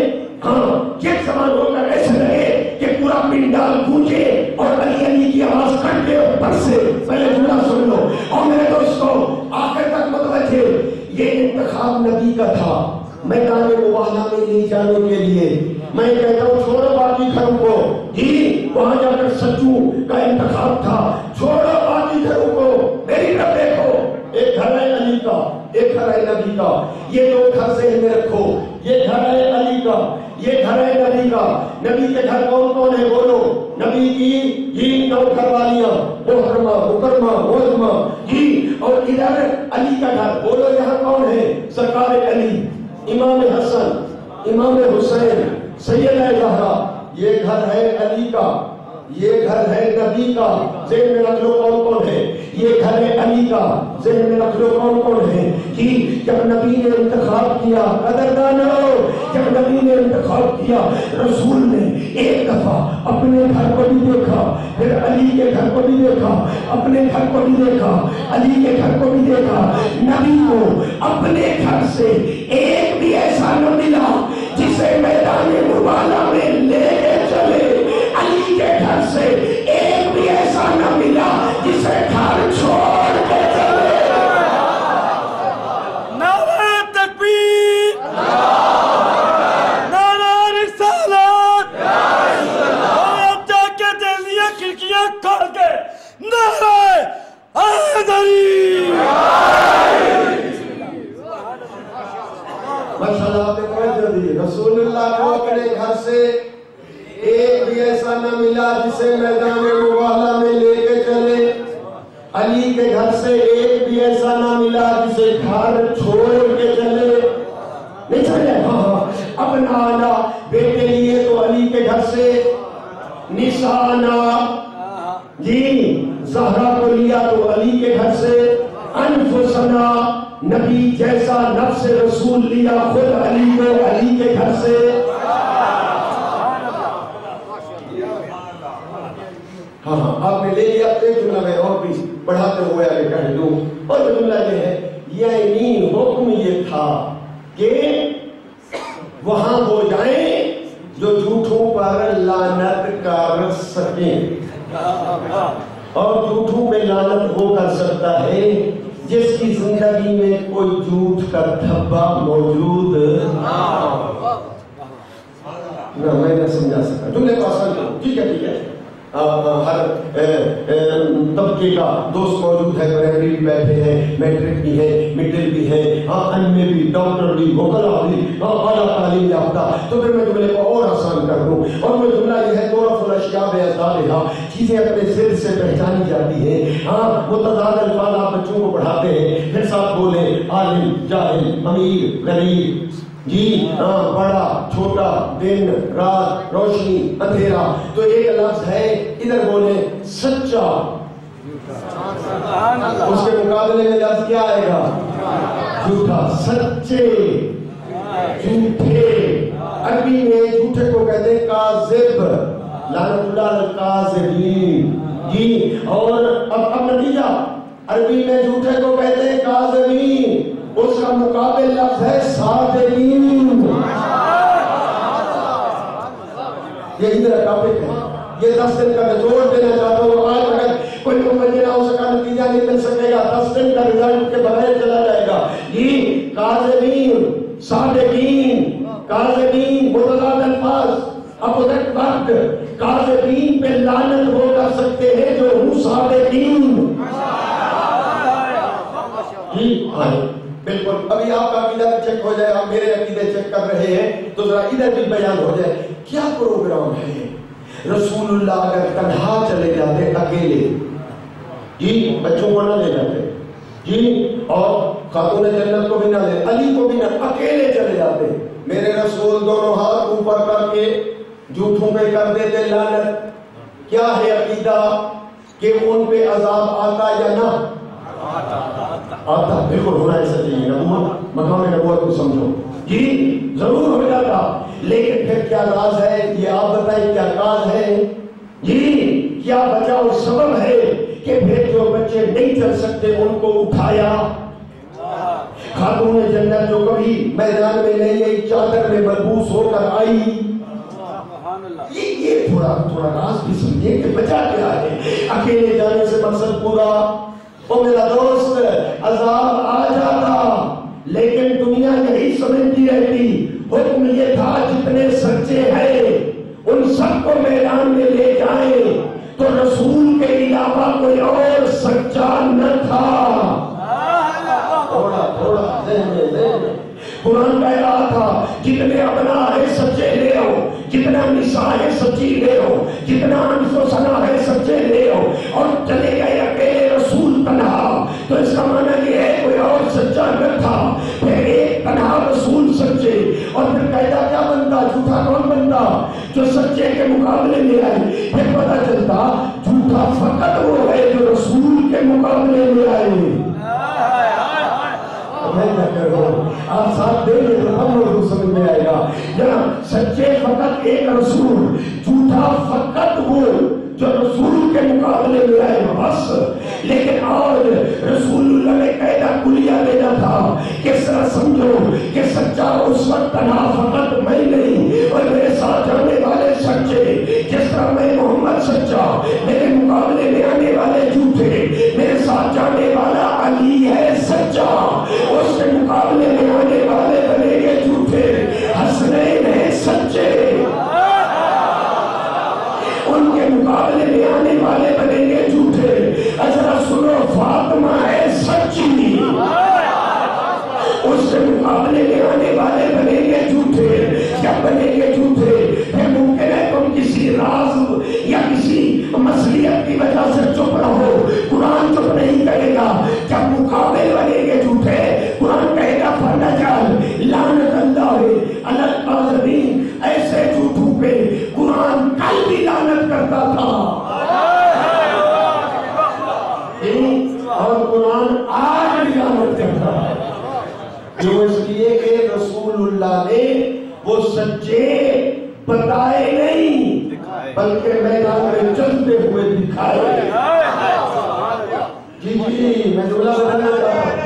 ہاں یہ زمان ہو کر ایسے لگے کہ پورا پنڈال گونجے اور علی علی کی آواز کٹ کے اوپر سے پہلے جملہ سن لو اور میرے دوستو آخر تک متوجہ یہ انتخاب نبی کا تھا میدان مباہلہ میں لے جانے کے لیے میں کہتا ہوں چھوڑو باقی گھروں کو جی وہاں جا کر سچوں کا انتخاب تھا چھوڑو باقی گھروں کو میری طرف دیکھو ایک گھر ہے علی کا ایک گھر ہے نبی کا یہ دو گھر ذہن میں رکھو یہ گھر ہے علی کا یہ گھر ہے نبی کا نبی کے گھر کون کون ہے بولو نبی کی یہ نو گھر والیاں محترمہ مکرمہ معظمہ جی اور ادھر علی کا گھر بولو یہاں کون ہے سرکار علی امام حسن امام حسین سیدہ زہرا یہ گھر ہے علی کا یہ گھر ہے نبی کا ذہن میں رکھ لو کون کون ہے یہ گھر ہے علی کا ذہن میں رکھ لو کون کون ہے کہ جب نبی نے انتخاب کیا قدردانو جب نبی نے انتخاب کیا رسول نے ایک دفعہ اپنے گھر کو بھی دیکھا پھر علی کے گھر کو بھی دیکھا اپنے گھر کو بھی دیکھا علی کے گھر کو بھی دیکھا نبی کو اپنے گھر سے ایک بھی ایسا نہ ملا جسے میدان مباہلہ میں لے کے چلے علی کے گھر سے ایک بھی ایسا نہ ملا جسے گھر چھوڑ کے چلے نعرہ تکبیر نعرہ رسالت اور جا کے دلیاں کھڑکیاں کھول کے نعرہ حیدری ماشاءاللہ آپ نے توجہ دی رسول اللہ کو اپنے گھر سے ایک بھی ایسا نہ ملا جسے میدان مباہلہ میں لے کے چلے علی کے گھر سے ایک بھی ایسا نہ ملا جسے گھر چھوڑ کے چلے نہیں چلے ہاں اپنا آنا بیٹے لیے تو علی کے گھر سے نسانا جی زہرا کو لیا تو علی کے گھر سے انفسنا نبی جیسا نفس رسول لیا خود علی کو علی کے گھر سے ہاں آپ نے لے لیا ایک جملہ میں اور بھی بڑھاتے ہوئے آگے کہہ دوں اور جملہ یہ ہے یعنی حکم یہ تھا کہ وہاں ہو جائیں جو جھوٹوں پر لعنت کر سکیں اور جھوٹوں میں لعنت وہ کر سکتا ہے جس کی زندگی میں کوئی جھوٹ کا دھبا موجود نہ میں نہ سمجھا سکتا جملے کو آسان کرو ٹھیک ہے ہر طبقے کا دوست موجود ہے، پرائمری بھی بیٹھے ہیں، میٹرک بھی ہے، مڈل بھی ہے، ایم اے بھی، ڈاکٹر بھی، وکلا بھی، اعلیٰ تعلیم یافتہ. تو پھر میں جملے کو اور آسان کر دوں اور وہ جملہ یہ ہے تعرف الاشیاء بأضدادها، چیزیں اپنے ضد سے پہچانی جاتی ہیں. متضاد الفاظ آپ بچوں کو پڑھاتے ہیں، پھر ساتھ بولیں عالم، جاہل، امیر، غریب، جی بڑا، چھوٹا، دن، رات، روشنی، اندھیرا. تو ایک لفظ ہے، ادھر بولیں سچا، اس کے مقابلے میں لفظ کیا آئے گا؟ جھوٹا. سچے، جھوٹے. عربی میں جھوٹے کو کہتے ہیں کاذب، لعنت اللہ علی الکاذبین. جی اور اب نتیجہ، عربی میں جھوٹے کو کہتے ہیں کاذبین، اس کا مقابل لفظ ہے صادقین. یہ ادھر ٹاپک ہے، یہ 10 دن کا نچوڑ دینا چاہتا ہوں. آج اگر کوئی متوجہ نہ ہو سکا نتیجہ نہیں مل سکے گا، 10 دن کا رزلٹ کے بغیر چلا جائے گا. یہ کاذبین، صادقین، کاذبین متضاد الفاظ. اپوزٹ وقت کاذبین پہ لعنت وہ کر سکتے ہیں جو ہوں صادقین. جی بالکل. ابھی آپ کا عقیدہ بھی چیک ہو جائے، آپ میرے عقیدے چیک کر رہے ہیں تو ذرا ادھر بھی بیان ہو جائے. کیا پروگرام ہے؟ رسول اللہ اگر تنہا چلے جاتے اکیلے، جی بچوں کو نہ لے جاتے، جی اور خاتون جنت کو بھی نہ لے، علی کو بھی نہ، اکیلے چلے جاتے، میرے رسول دونوں ہاتھ اوپر کر کے جھوٹوں پہ کر دیتے لعنت. کیا ہے عقیدہ کہ ان پہ عذاب آتا یا نہ آتا؟ بالکل ہونا ایسا چاہیے. نبوت، مقام نبوت کو سمجھو. جی ضرور ہو جاتا، لیکن پھر کیا راز ہے یہ آپ بتائیں، کیا راز ہے؟ جی کیا وجہ اور سبب ہے کہ پھر جو بچے نہیں چل سکتے ان کو اٹھایا؟ خاتون جنت جو کبھی میدان میں نہیں گئی، چادر میں ملبوس ہو کر آئی. یہ تھوڑا راز بھی سمجھے کہ وجہ کیا ہے. اکیلے جانے سے مقصد پورا. او میرا دوست، عذاب آ جاتا لیکن دنیا یہی سمجھتی رہتی. حکم یہ تھا جتنے سچے ہیں ان سب کو میدان میں لے جائیں، تو رسول کے علاوہ کوئی اور سچا نہ تھا. تھوڑا قرآن کہہ رہا تھا جتنے ابنا ہے سچے لے آؤ، جتنا نساء ہے سچی لے آؤ، جتنا انس و ثنا ہے سچے لے آؤ. اور چلے گئے اکیلے رسول تنہا، تو اس کا معنی یہ ہے کوئی اور سچا نہ تھا. پھر ایک تنہا رسول سچے، اور پھر قاعدہ کیا بنتا؟ جھوٹا کون بنتا؟ جو سچے کے مقابلے میں آئے. پھر پتہ چلتا جھوٹا فقط وہ ہے جو رسول کے مقابلے میں آئے. آپ ساتھ دیں گے تو ہم لوگ سمجھ میں آئے گا. جناب سچے فقط ایک رسول، جھوٹا فقط وہ جو رسول کے مقابلے میں آئے بس. لیکن آج رسول اللہ نے قاعدہ کلیہ دینا تھا کہ اس طرح سمجھو کہ سچا اس وقت تنہا فقط میں نہیں اور میرے ساتھ جانے والے سچے. جس طرح میں محمد سچا، میرے مقابلے میں آنے والے جھوٹے، میرے ساتھ جانے والا علی ہے سچا، اس کے مقابلے میں آنے والے بنے گے جھوٹے. حسنین ہے سچے، ان کے مقابلے میں آنے والے بنیں گے جھوٹے. ذرا سنو، فاطمہ ہے سچی، اس کے مقابلے میں آنے والے بنیں گے جھوٹے. جب بنیں گے جھوٹے پھر ممکن ہے تم کسی راز یا کسی مصلیت کی وجہ سے چپ رہو، قرآن چپ نہیں کرے گا. جب مقابل بنیں گے جھوٹے، قرآن کہے گا فَنَجَعَلْ لَعْنَتَ اللَّهِ عَلَى الْكَاذِبِينَ. ایسے جھوٹوں پہ قرآن کل بھی لعنت کرتا تھا اور قرآن آج بھی لعنت کرتا ہے. جو اس لیے کہ رسول اللہ نے وہ سچے بتائے نہیں بلکہ میدان میں چلتے ہوئے دکھائے. جی میں جملہ بتانا چاہتا ہوں.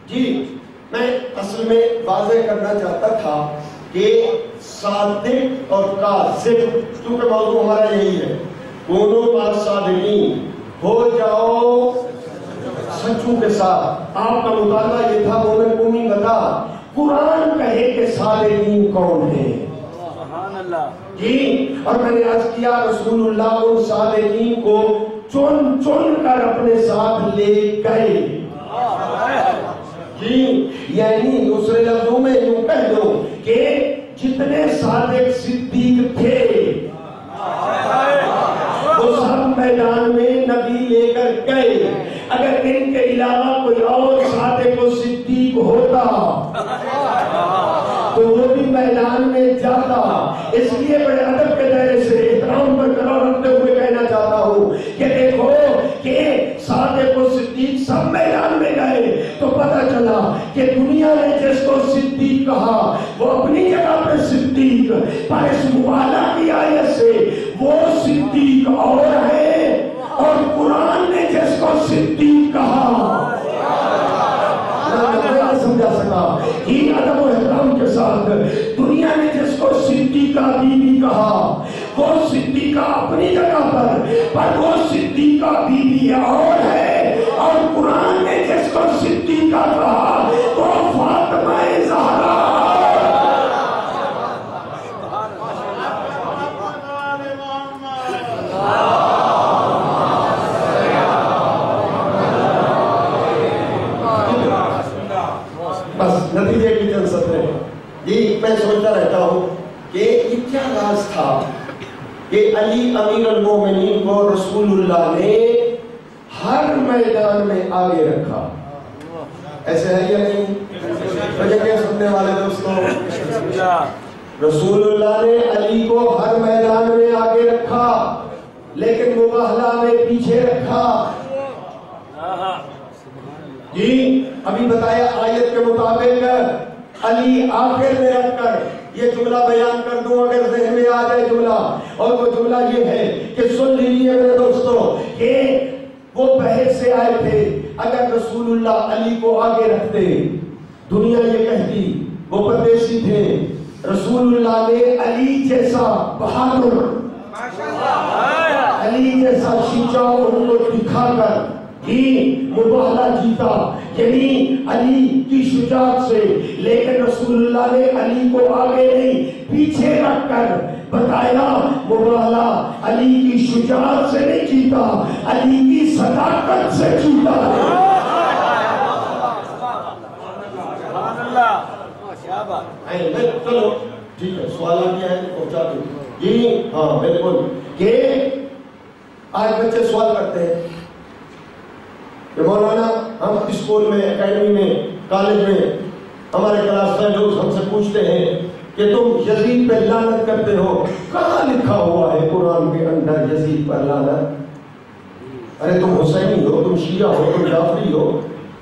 جی میں اصل میں واضح کرنا چاہتا تھا کہ صادق اور کاذب، کیونکہ موضوع ہمارا یہی ہے، دونوں بات صادقین ہو جاؤ سچوں کے ساتھ آپ کا مطالعہ یہ تھا مومن قومی بتا قرآن کہے کہ صادقین کون ہیں. سبحان اللہ جی اور میں نے عرض کیا رسول اللہ ان صادقین کو چن چن کر اپنے ساتھ لے گئے. جی یعنی دوسرے لفظوں میں یوں کہہ دو کہ جتنے صادق صدیق تھے وہ سب میدان میں نبی لے کر گئے. اگر ان کے علاوہ کوئی اور صادق و صدیق ہوتا تو وہ بھی میدان میں جاتا. اس لیے بڑے ادب کے دائرے سے احترام برقرار رکھتے ہوئے کہنا چاہتا ہوں کہ دیکھو کہ صادق و صدیق سب میدان میں گئے تو پتہ چلا کہ دنیا نے جس کو صدیق کہا وہ اپنی جگہ پہ صدیق، پر اس مبالغہ کی آیت سے وہ صدیق اور ہے، اور قرآن نے جس کو صدیق کہا سمجھا سکا ہی ادب و احترام کے ساتھ دنیا نے جس کو صدیقہ بی بی کہا وہ صدیقہ اپنی جگہ پر وہ صدیقہ بی بی اور ہے، اور قرآن نے جس کو صدیقہ کہا وہ فاطمہ زہرا. بس نتیجے کی چند سطریں یہ میں سوچتا رہتا ہوں کہ یہ کیا راز تھا کہ علی امیر المومنین کو رسول اللہ نے ہر میدان میں آگے رکھا. ایسے ہے یا نہیں؟ مجھے کیا سننے والے دوستوں، رسول اللہ نے علی کو ہر میدان میں آگے رکھا لیکن مباہلہ میں پیچھے رکھا. جی ابھی بتایا آیت کے مطابق علی آخر میں رکھ کر یہ جملہ بیان کر دوں اگر ذہن میں آ جائے جملہ، اور وہ جملہ یہ ہے کہ سن لیجیے میرے دوستوں کہ وہ بحث سے آئے تھے اگر رسول اللہ علی کو آگے رکھتے دنیا یہ کہتی وہ پردیسی تھے. رسول اللہ نے علی جیسا بہادر، علی جیسا شجاع ان کو دکھا کر ہی مباہلہ جیتا، یعنی علی کی شجاعت سے. لیکن رسول اللہ نے علی کو آگے نہیں پیچھے رکھ کر بتایا مباہلہ علی کی شجاعت سے نہیں جیتا، علی کی صداقت سے جیتا ہے. چلو ٹھیک ہے، سوال آ گیا ہے پہنچا دوں. جی ہاں بالکل کہ آج بچے سوال کرتے ہیں کہ مولانا ہم اسکول میں، اکیڈمی میں، کالج میں ہمارے کلاس میں لوگ ہم سے پوچھتے ہیں کہ تم یزید پہ لعنت کرتے ہو، کہاں لکھا ہوا ہے قرآن کے اندر یزید پر لعنت؟ ارے تم حسینی ہو، تم شیعہ ہو، تم جعفری ہو،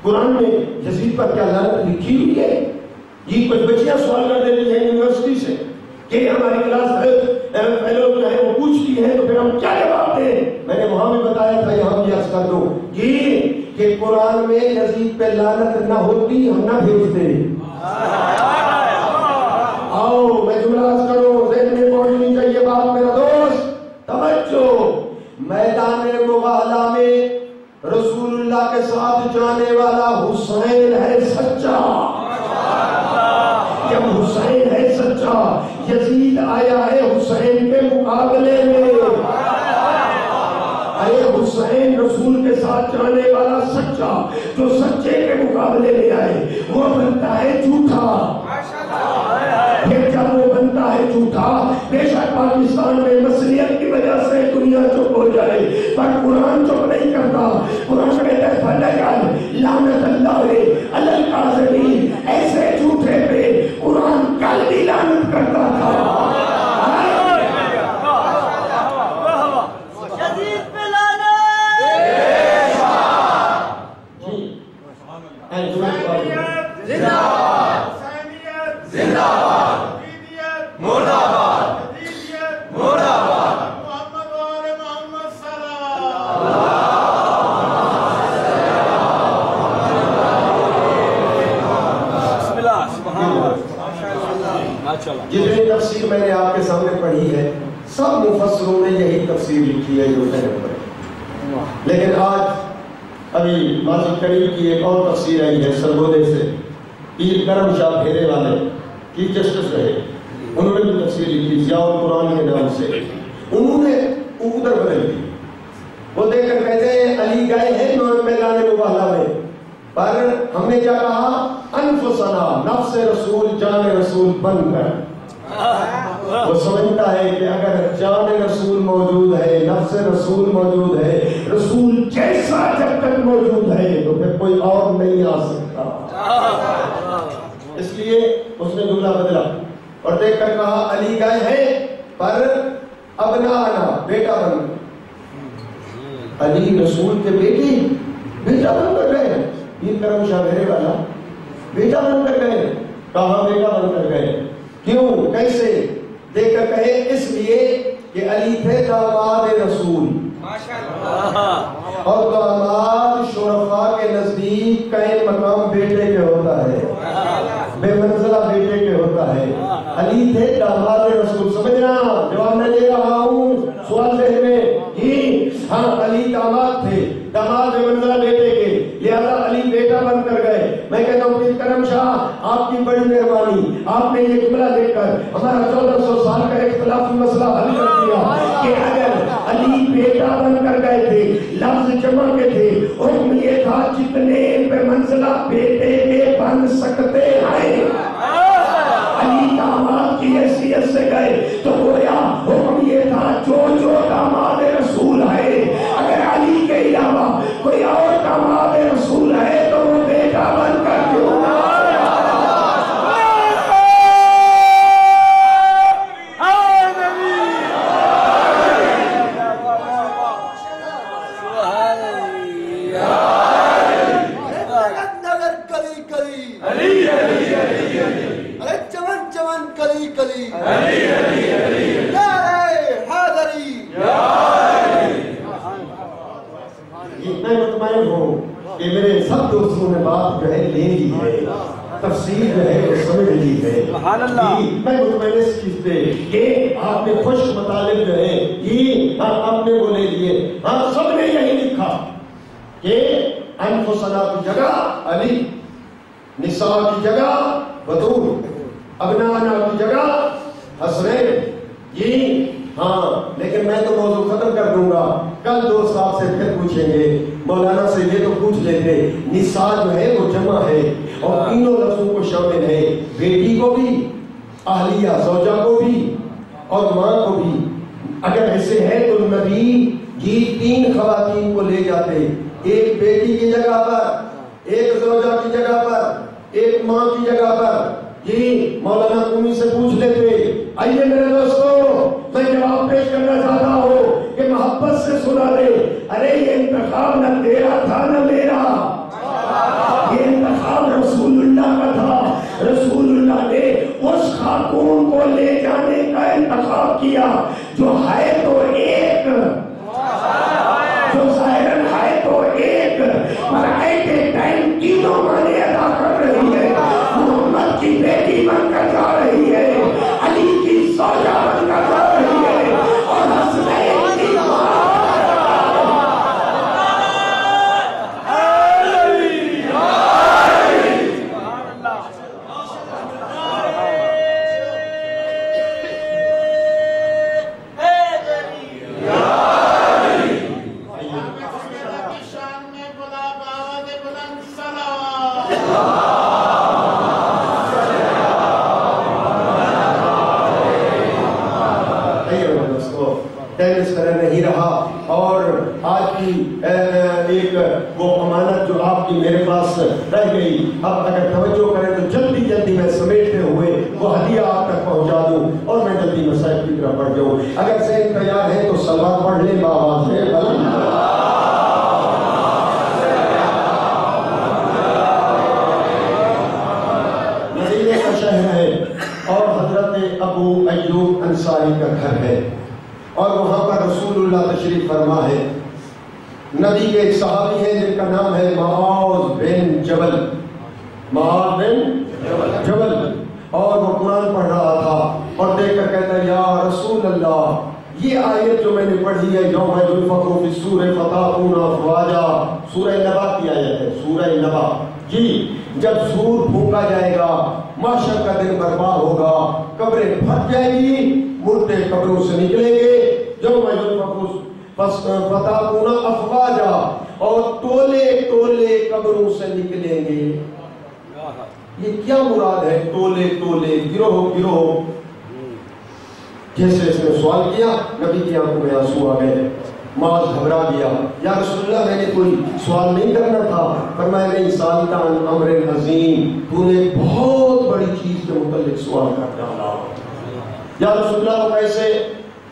قرآن میں یزید پر کیا لعنت لکھی ہوئی ہے؟ یہ کچھ بچیاں سوال کر دیتی ہیں یونیورسٹی سے کہ ہماری کلاس فیلو جو ہے وہ پوچھتی ہے تو پھر ہم کیا جواب دیں؟ میں نے وہاں بھی بتایا تھا، یہاں بھی عرض کر دوں یہ کہ قرآن میں یزید پہ لعنت نہ ہوتی ہم نہ بھیجتے. آؤ میں جملہ عرض کروں، ذہن میں پہنچنی چاہیے بات میرا دوست، توجہ. میدان مباہلہ میں رسول اللہ کے ساتھ جانے والا حسین ہے سچا. جب حسین ہے سچا، یزید آیا ہے حسین کے مقابلے میں. اے حسین رسول کے ساتھ جانے والا سچا جو سچے کے مقابلے میں آئے وہ بنتا ہے جھوٹا. پھر جب وہ بنتا ہے جھوٹا، بے شک پاکستان میں مسلیت کی وجہ سے دنیا چپ ہو جائے پر قرآن چپ نہیں کرتا. قرآن کہتا ہے فَلَيَعْلَ لَعْنَةَ اللَّهِ عَلَى الْكَاذِبِينَ. ایسے جھوٹے پہ قرآن کل بھی لعنت کرتا تھا. جتنی تفسیر میں نے آپ کے سامنے پڑھی ہے سب مفسروں نے یہی تفسیر لکھی ہے جو میں نے پڑھی. لیکن آج ابھی ماضی قریب کی ایک اور تفسیر آئی ہے سرگودے سے، پیر کرم شاہ پھیرے والے چیف جسٹس رہے، انہوں نے بھی تفسیر لکھی ضیاء القرآن کے نام سے، انہوں نے ادھر بدل دی، وہ دیکھ کر کہتے ہیں علی گئے ہیں میدان مباہلہ میں، پر ہم نے کیا کہا انفسنا، نفس رسول جان رسول بن کر۔ وہ سمجھتا ہے کہ اگر جان رسول موجود ہے، نفس رسول موجود ہے، رسول جیسا جب تک موجود ہے تو پھر کوئی اور نہیں آ سکتا، اس لیے اس نے جملہ بدلا اور دیکھ کر کہا علی گئے ہیں پر ابنانا، بیٹا بن کر۔ علی رسول کے بیٹا بن کر گئے، پیر کرم شاہ پھیرے والا بیٹا بن کر گئے، کہاں بیٹا بن کر گئے، کیوں، کیسے؟ دیکھ کر کہے اس لیے کہ علی تھے داماد رسول، اور داماد شرفاء کے نزدیک قائم مقام بیٹے کے ہوتا ہے، بے منزلہ بیٹے کے ہوتا ہے۔ علی تھے داماد رسول، سمجھنا جواب میں دے رہا ہوں، سوال ذہن میں ہی، ہاں علی داماد تھے، داماد بے منزلہ بیٹے کے، لہذا علی بیٹا بن کر گئے۔ میں کہتا ہوں پیر کرم شاہ آپ کی بڑی مہربانی، آپ نے یہ جملہ دیکھ کر ہمارا 1400 سال کا اختلافی مسئلہ حل کر دیا کہ اگر علی بیٹا بن کر گئے تھے، لفظ جمع کے تھے، حکم یہ تھا جتنے بے منزلہ بیٹے کے بن سکتے ہیں، علی داماد کی حیثیت سے گئے تو گویا حکم یہ تھا جو داماد رسول ہے، اگر علی کے علاوہ کوئی اور داماد رسول ہے تو وہ بیٹا بن کر کیوں نہ تفسیر جو ہے وہ سمجھ لی ہے۔ میں مطمئن اس چیز پہ کہ آپ نے خشک مطالب جو ہے یہ آپ نے وہ لے لیے، ہاں سب نے یہی لکھا کہ انفسنا کی جگہ علی، نساء کی جگہ بطول، ابنانا کی جگہ حسنین، یہ ہاں، لیکن میں تو موضوع ختم کر دوں گا، کل دوست آپ سے پھر پوچھیں گے، مولانا سے یہ تو پوچھ لیتے، نساء جو ہے وہ جمع ہے اور تینوں لفظوں کو شامل ہے، بیٹی کو بھی، اہلیہ زوجہ کو بھی اور ماں کو بھی۔ اگر ایسے ہے تو نبی یہ 3 خواتین کو لے جاتے، ایک بیٹی کی جگہ پر، ایک زوجہ کی جگہ پر، ایک ماں کی جگہ پر، یہ مولانا قومی سے پوچھ لیتے۔ آئیے میرے دوستو، میں جواب پیش کرنا چاہتا ہوں کہ محبت سے سنا دے، ارے یہ انتخاب نہ تیرا تھا نہ میرا، یہ انتخاب رسول اللہ کا تھا، رسول اللہ نے اس خاتون کو لے جانے کا انتخاب کیا جو ہے تو ایک، جو ظاہراً ہے تو ایک، پر ایٹ اے ٹائم تینوں معنی ادا کر رہی ہے، محمد کی بیٹی بن کر جا رہی ہے، علی کی زوجہ بن کر جا رہی ہے، اور حسنین کی ماں۔ اس طرح نہیں رہا، اور آج کی ایک وہ امانت جو آپ کی میرے پاس رہ گئی، اب اگر توجہ کریں تو جلدی جلدی میں سمیٹتے ہوئے وہ ہدیہ آپ تک پہنچا دوں اور میں جلدی مسائل کی طرف بڑھ جاؤں۔ اگر ذہن تیار ہے تو صلوات پڑھ لیں بآواز ہے۔ مدینے کا شہر ہے اور حضرت ابو ایوب انصاری کا گھر ہے، اور وہاں پر رسول اللہ تشریف فرما ہے۔ نبی کے ایک صحابی ہیں جن کا نام ہے معاذ بن جبل، معاذ بن جبل، اور وہ قرآن پڑھ رہا تھا اور دیکھ کر کہتا ہے یا رسول اللہ یہ آیت جو میں نے پڑھی ہے یوم ينفخ فی الصور فتأتون افواجا، سورہ نبا کی آیت ہے، سورہ نبا جی، جب سور پھونکا جائے گا محشر کا دن برپا ہوگا، قبریں پھٹ جائے گی، مردے قبروں سے نکلیں گے، یوم ينفخ فتأتون افواجا، اور ٹولے ٹولے قبروں سے نکلیں گے۔ یہ کیا مراد ہے ٹولے ٹولے، گروہ گروہ؟ جیسے اس نے سوال کیا نبی کی آنکھوں میں آنسو آ گئے، معاذ گھبرا گیا، یا رسول اللہ میں نے کوئی سوال نہیں کرنا تھا، فرمایا نہیں، سالت عن امر عظیم، تو نے بہت بڑی چیز کے متعلق سوال کر ڈالا۔ یا رسول اللہ کو کیسے؟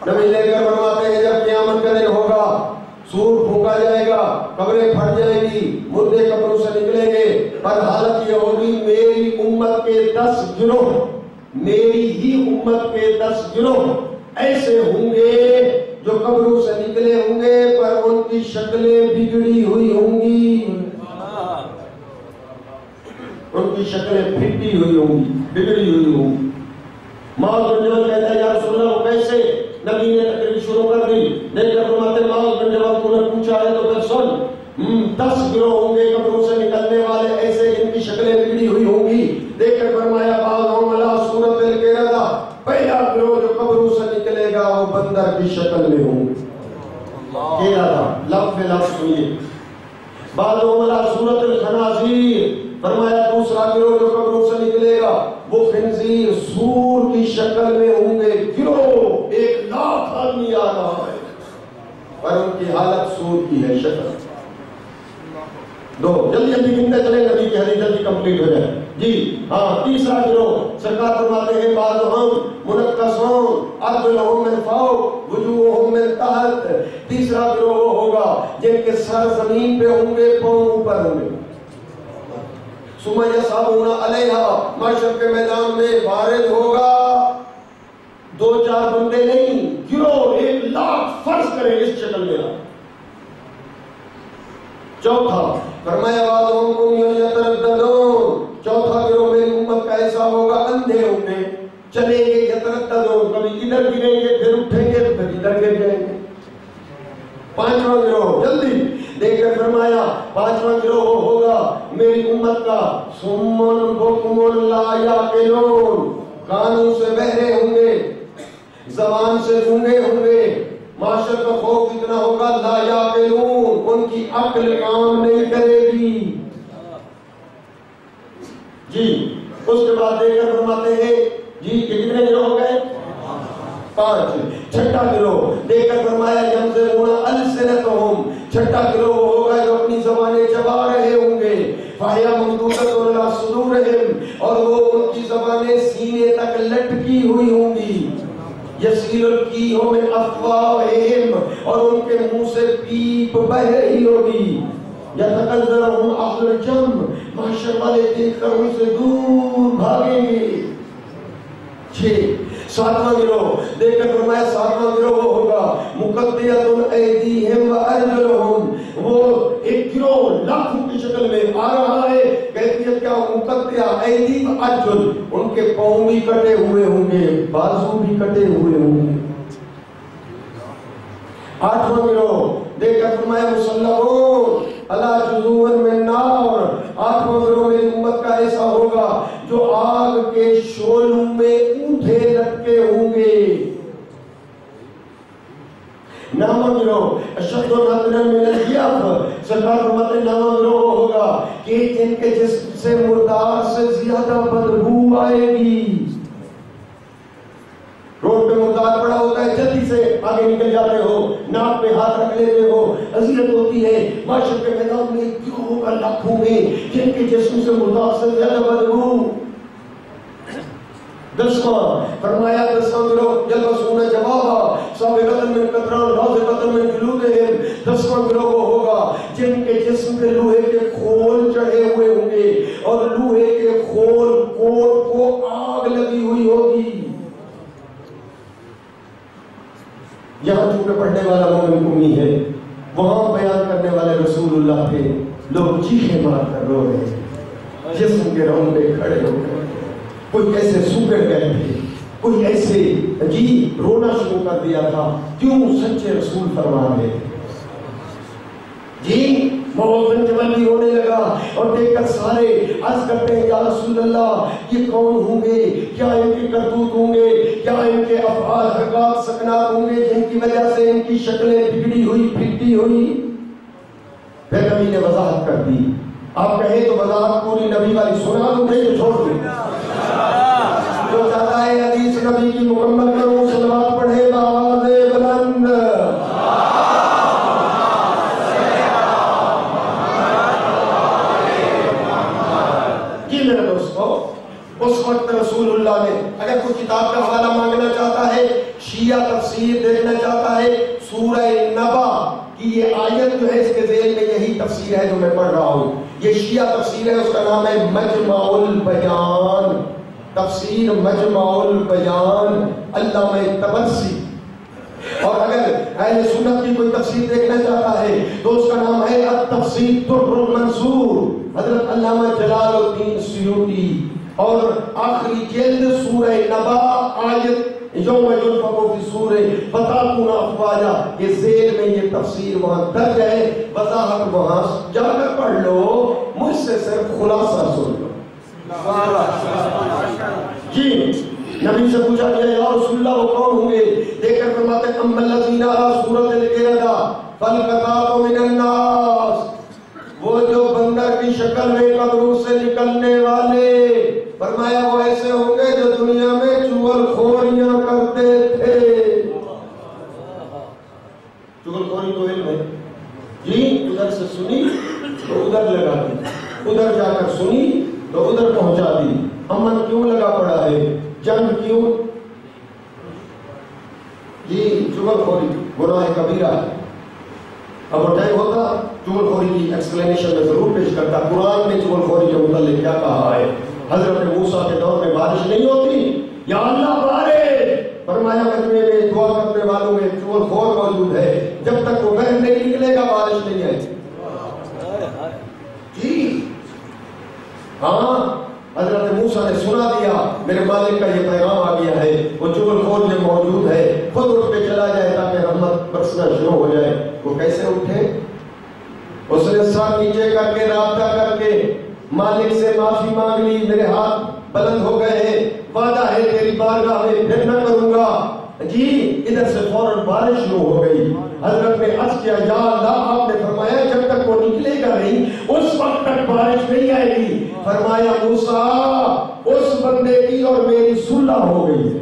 نبی لے کر فرماتے ہیں جب قیامت کا دن ہوگا، سور پھونکا جائے گا، قبریں پھٹ جائیں گی، مردے قبروں سے نکلیں گے، پر حالت یہ ہوگی میری امت کے 10 گروہ، میری ہی امت کے 10 گروہ ایسے ہوں گے جو قبروں سے نکلے ہوں گے پر ان کی شکلیں بگڑی ہوئی ہوں گی، ان کی شکلیں پھٹی ہوئی ہوں گی، بگڑی ہوئی ہوں گی۔ معاذ بن جبل کہتا ہے یا رسول اللہ کیسے؟ نبی نے تقریر شروع کر دی، دیکھ کر فرماتے معاذ بن جبل کو نے پوچھا ہے تو پھر سن، 10 گروہ ہوں گے قبروں سے نکلنے والے ایسے جن کی شکلیں بگڑی ہوئی ہوں گی، دیکھ کر فرمایا بعضهم علی صورت القردہ، پہلا گروہ جو قبروں سے نکلے گا وہ بندر کی شکل میں ہوں گے، قردہ لفظ لفظ سنیے، بعضهم علی صورت الخنازیر، فرمایا دوسرا گروہ جو قبروں سے نکلے گا وہ خنزیر سور کی شکل میں ہوں گے، گروہ 1,00,000 آدمی آ رہا ہے اور ان کی حالت سور کی ہے، شکل دو، جلدی جلدی گنتے چلیں، نبی کی حدیث جلدی کمپلیٹ ہو جائے جی۔ ہاں تیسرا گروہ سرکار فرماتے ہیں بعضهم منکسون ارجلهم من فوق وجوہهم من تحت، تیسرا گروہ وہ ہوگا جن کے سر زمین پہ ہوں گے، پاؤں اوپر ہوں گے، ثم یصعدون علیہا، محشر کے میدان میں وارد ہوگا 2-4 بندے نہیں، گروہ 1,00,000 فرض کریں اس شکل میں۔ چوتھا فرمایا بعضهم یترددون، چوتھا گروہ میری امت کا ایسا ہوگا اندھے ہوں گے، چلیں گے یترددون، کبھی ادھر گریں گے پھر اٹھیں گے پھر ادھر گر جائیں گے۔ پانچواں گروہ جلدی دیکھ کر فرمایا پانچواں گروہ وہ ہوگا میری امت کا صمٌ بکمٌ لا یعقلون، کانوں سے بہرے ہوں گے، زبان سے گونگے ہوں گے، معاشر کا خوف اتنا ہوگا لا یعقلون، ان کی عقل کام نہیں کرے گی جی۔ اس کے بعد دیکھ کر فرماتے ہیں جی کتنے گروہ ہو گئے؟ 5۔ چھٹا گروہ دیکھ کر فرمایا یمزقون السنتہم، چھٹا گروہ ہوگا جو اپنی زبانیں چبا رہے ہوں گے، فہی ممدودۃ الی صدورہم، اور وہ ان کی زبانیں سینے تک لٹکی ہوئی ہوں گی، یسیل القیح من افواہہم، اور ان کے منہ سے پیپ بہ رہی ہوگی، یتقذرہم اہل الجم، محشر والے دیکھ کر ان سے دور بھاگیں گے۔ 6۔ ساتواں گروہ دیکھ کر فرمایا ساتواں گروہ وہ ہوگا مقطعۃ ایدیہم وارجلہم، وہ ایک گروہ لاکھوں کی شکل میں آ رہا ہے، کیفیت کیا؟ مقطع ایدی وارجل، ان کے پاؤں بھی کٹے ہوئے ہوں گے، بازو بھی کٹے ہوئے ہوں گے۔ 8واں گروہ دیکھ کر فرمایا مسلمون علی جذوع من نار، 8واں گروہ میری امت کا ایسا ہوگا جو آگ کے شعلوں میں اونٹے لٹکے ہوں گے۔ 9واں گروہ اشد نطرا من الضیاف، سرکار فرماتے ہیں 9واں گروہ ہوگا کہ جن کے جسم سے مردار سے زیادہ بدبو آئے گی، روڈ پہ مردار پڑا ہوتا ہے جلدی سے آگے نکل جاتے ہو، ناک پہ ہاتھ رکھ لیتے ہو، اذیت ہوتی ہے، معاشر کے میدان میں کیوں ہوگا لاکھوں میں جن کے جسم سے مردار سے زیادہ بدبو۔ 10واں فرمایا 10واں گروہ یلبسون جبابا سابغۃ من قطران رازقۃ من جلودہم، 10واں گروہ وہ ہوگا جن کے جسم پہ لوہے کے کھول چڑھے ہوئے ہوں گے اور لوہے کے کھول کو آگ لگی ہوئی ہوگی۔ یہاں چونکہ پڑھنے والا مومن امی ہے، وہاں بیان کرنے والے رسول اللہ تھے، لوگ چیخیں مار کر رو رہے ہیں، جسم کے رونگٹے کھڑے ہو گئے، کوئی کیسے سوکڑ گئے تھے، کوئی ایسے جی رونا شروع کر دیا تھا، کیوں سچے رسول فرما رہے تھے جی۔ معاذ بن جبل بھی رونے لگا اور دیکھ کر سارے عرض کرتے ہیں یا رسول اللہ یہ کون ہوں گے، کیا ان کے کرتوت ہوں گے، کیا ان کے افعال حرکات سکنات ہوں گے جن کی وجہ سے ان کی شکلیں بگڑی ہوئی پھٹی ہوئی۔ پھر نبی نے وضاحت کر دی، آپ کہیں تو وضاحت پوری نبی والی سنا دوں، نہیں تو چھوڑ دوں، جو چاہتا ہے حدیث نبی کی مکمل کروں صلوات پڑھے بآواز بلند۔ اس وقت رسول اللہ نے اگر کوئی کتاب کا حوالہ مانگنا چاہتا ہے، شیعہ تفسیر دیکھنا چاہتا ہے، سورہ نبا کی یہ آیت جو ہے اس کے ذیل میں یہی تفسیر ہے جو میں پڑھ رہا ہوں، یہ شیعہ تفسیر ہے، اس کا نام ہے مجمع البیان، تفسیر مجمع البیان علامہ طبرسی۔ اور اگر اہل سنت کی کوئی تفسیر دیکھنا چاہتا ہے تو اس کا نام ہے التفسیر در المنصور، حضرت علامہ جلال الدین سیوطی، اور آخری جلد سورہ نبا آیت یوم ینفخ فی الصور فتأتون افواجا، یہ ذیل میں یہ تفسیر وہاں درج ہے، وضاحت وہاں جا کر پڑھ لو، مجھ سے صرف خلاصہ سن لو جی۔ نبی سے پوچھا گیا یا رسول اللہ وہ کون ہوں گے، دیکھ کر فرماتے ہیں اما الذین علی صورت القردہ فالقطاط من الناس، وہ جو بندر کی شکل میں قبروں سے نکلنے والے، فرمایا وہ ایسے ہوں گے جو دنیا میں چغل خوریاں کرتے تھے۔ چغل خوری تو علم ہے جی، ادھر سے سنی تو ادھر لگا دی، ادھر جا کر سنی تو ادھر پہنچا دی۔ امن کیوں لگا پڑا ہے، جنگ کیوں جی، چغل خوری گناہ کبیرہ ہے۔ اب وہ ٹائم ہوتا چغل خوری کی ایکسپلینیشن میں ضرور پیش کرتا، قرآن میں چغل خوری کے متعلق کیا کہا ہے۔ حضرت موسیٰ کے دور میں بارش نہیں ہوتی، یا اللہ بارے، فرمایا مجمع میں دعا کرنے والوں میں چغل خور موجود ہے، جب تک وہ بہر نہیں نکلے گا بارش نہیں ہے جی۔ ہاں حضرت موسیٰ نے سنا دیا میرے مالک کا یہ پیغام آ گیا ہے، وہ چغل خور میں موجود ہے، خود اٹھ کے چلا جائے تاکہ رحمت برسنا شروع ہو جائے۔ وہ کیسے اٹھے؟ اس نے سر نیچے کر کے رابطہ کر کے مالک سے معافی مانگ لی، میرے ہاتھ بلند ہو گئے ہیں، وعدہ ہے تیری بارگاہ میں پھر نہ کروں گا جی۔ ادھر سے فوراً بارش شروع ہو گئی۔ حضرت نے عرض کیا یا اللہ، آپ نے فرمایا جب تک وہ نکلے گا نہیں اس وقت تک بارش نہیں آئے گی۔ فرمایا موسیٰ اس بندے کی اور میری صلح ہو گئی ہے۔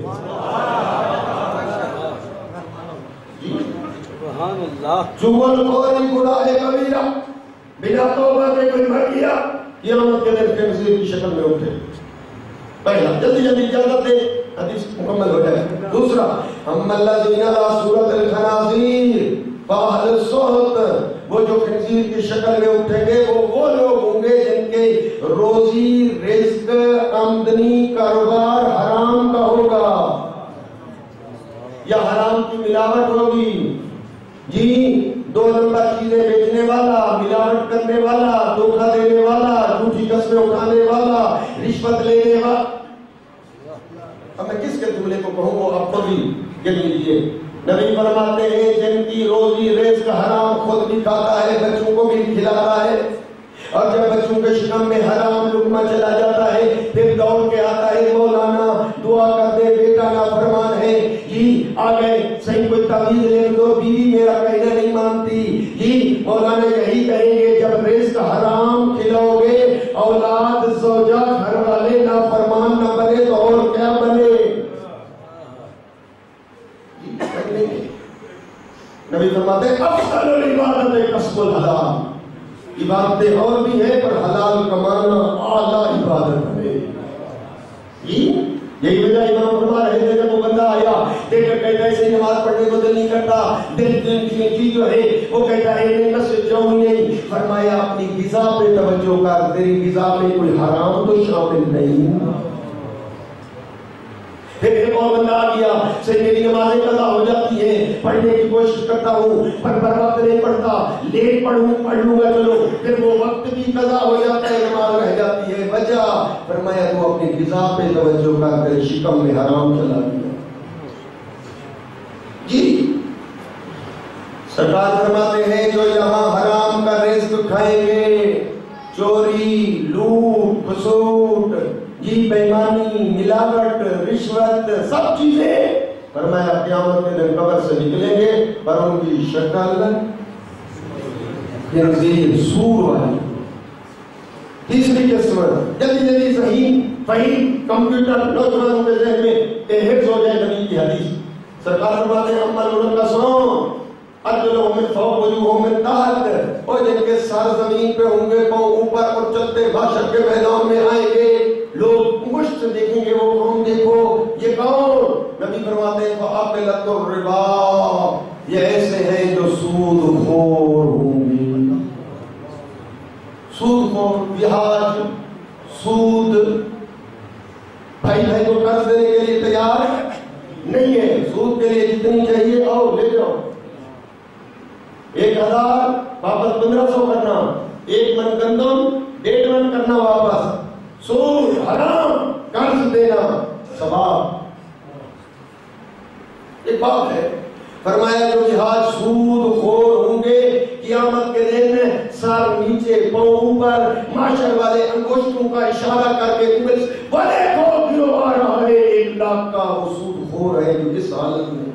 چغل خوری گناہ کبیرہ، بنا توبہ کے کوئی مر گیا قیامت کے دن خنزیر کی شکل میں اٹھے۔ پہلا جلدی جلدی اجازت دے حدیث مکمل ہو جائے۔ دوسرا اما الذین علی صورت الخنازیر فاہل الصحت، وہ جو خنزیر کی شکل میں اٹھیں گے وہ لوگ ہوں گے جن کے روزی رزق آمدنی کاروبار حرام کا ہوگا یا حرام کی ملاوٹ ہوگی جی۔ دو نمبر چیزیں بیچنے والا، ملاوٹ کرنے والا، دھوکہ دینے والا، جھوٹی قسمیں اٹھانے والا، رشوت لینے والا۔ اب میں کس کے جملے کو کہوں وہ آپ خود ہی گر لیجیے۔ نبی فرماتے ہیں جن کی روزی رزق حرام خود بھی کھاتا ہے، بچوں کو بھی کھلاتا ہے، اور جب بچوں کے شکم میں حرام لقمہ چلا جاتا ہے پھر دوڑ کے آتا ہے مولانا دعا کر دے، بیٹا نافرمان ہے جی، آ گئے صحیح کوئی تعویذ لے دو، بیوی میرا کہنا نہیں مانتی جی، مولانا یہی کہیں گے جب رزق حرام کھلاؤ گے اولاد زوجہ گھر والے نافرمان نہ بنے تو اور کیا بنے۔ نبی فرماتے ہیں افضل العبادت کسب الحلال، عبادتیں اور بھی ہیں پر حلال کمانا اعلیٰ عبادت ہے جی۔ یہی وجہ امام فرما رہے تھے جب وہ بندہ آیا دیکھ کر کہتا ہے ایسے نماز پڑھنے کو دل نہیں کرتا، دل کی جو ہے وہ کہتا ہے میں مسجد جاؤں نہیں۔ فرمایا اپنی غذا پہ توجہ کر، تیری غذا میں کوئی حرام تو شامل نہیں۔ پھر ایک اور بندہ آ گیا، سے میری نمازیں قضا ہو جاتی ہیں، پڑھنے کی کوشش کرتا ہوں پر وقت نہیں پڑھتا، لیٹ پڑھ لوں گا چلو، پھر وہ وقت بھی قضا ہو جاتا ہے، نماز رہ جاتی ہے۔ وجہ فرمایا تو اپنی غذا پہ توجہ کر شکم میں حرام چلا دیا۔ جی سرکار فرماتے ہیں جو یہاں حرام کا رزق کھائیں گے، چوری، لوٹ، کھسوٹ، جی بےمانی، ملاوٹ، رشوت، سب چیزیں، فرمایا قیامت کے دن قبر سے نکلیں گے پر ان کی شکل خنزیر، سور والی۔ تیسری قسم جلدی جلدی صحیح فہیم کمپیوٹر نوجوانوں کے ذہن میں حفظ ہو جائے نبی کی حدیث۔ سرکار فرماتے ہیں اما المنکسون ارجلہم من فوق وجوہہم من تحت، اور جن کے سر زمین پہ ہوں گے، پاؤں اوپر، اور چلتے بھاشر کے میدان میں آئیں گے، لوگ مشت دیکھیں گے، وہ کون دیکھو یہ کون؟ نبی فرماتے ہیں فَأَقِلَتُ الرِّبَا، یہ ایسے ہیں جو سود خور ہوں گے۔ سود خور، بیاج، سود، بھائی بھائی کو قرض دینے کے لیے تیار نہیں ہے، سود کے لیے جتنی چاہیے آؤ لے جاؤ، 1000 واپس 1500 کرنا، 1 من گندم 1.5 من کرنا واپس، سود حرام، قرض دینا ثواب۔ ایک بات ہے، فرمایا جو جہاد سود خور ہوں گے قیامت کے دن میں سر نیچے پاؤں اوپر، معاشر والے انگشتوں کا اشارہ کر کے انگل وہ دیکھو گروہ آ رہا ہے 1 لاکھ کا، وہ سود خور ہے جو اس حالت میں۔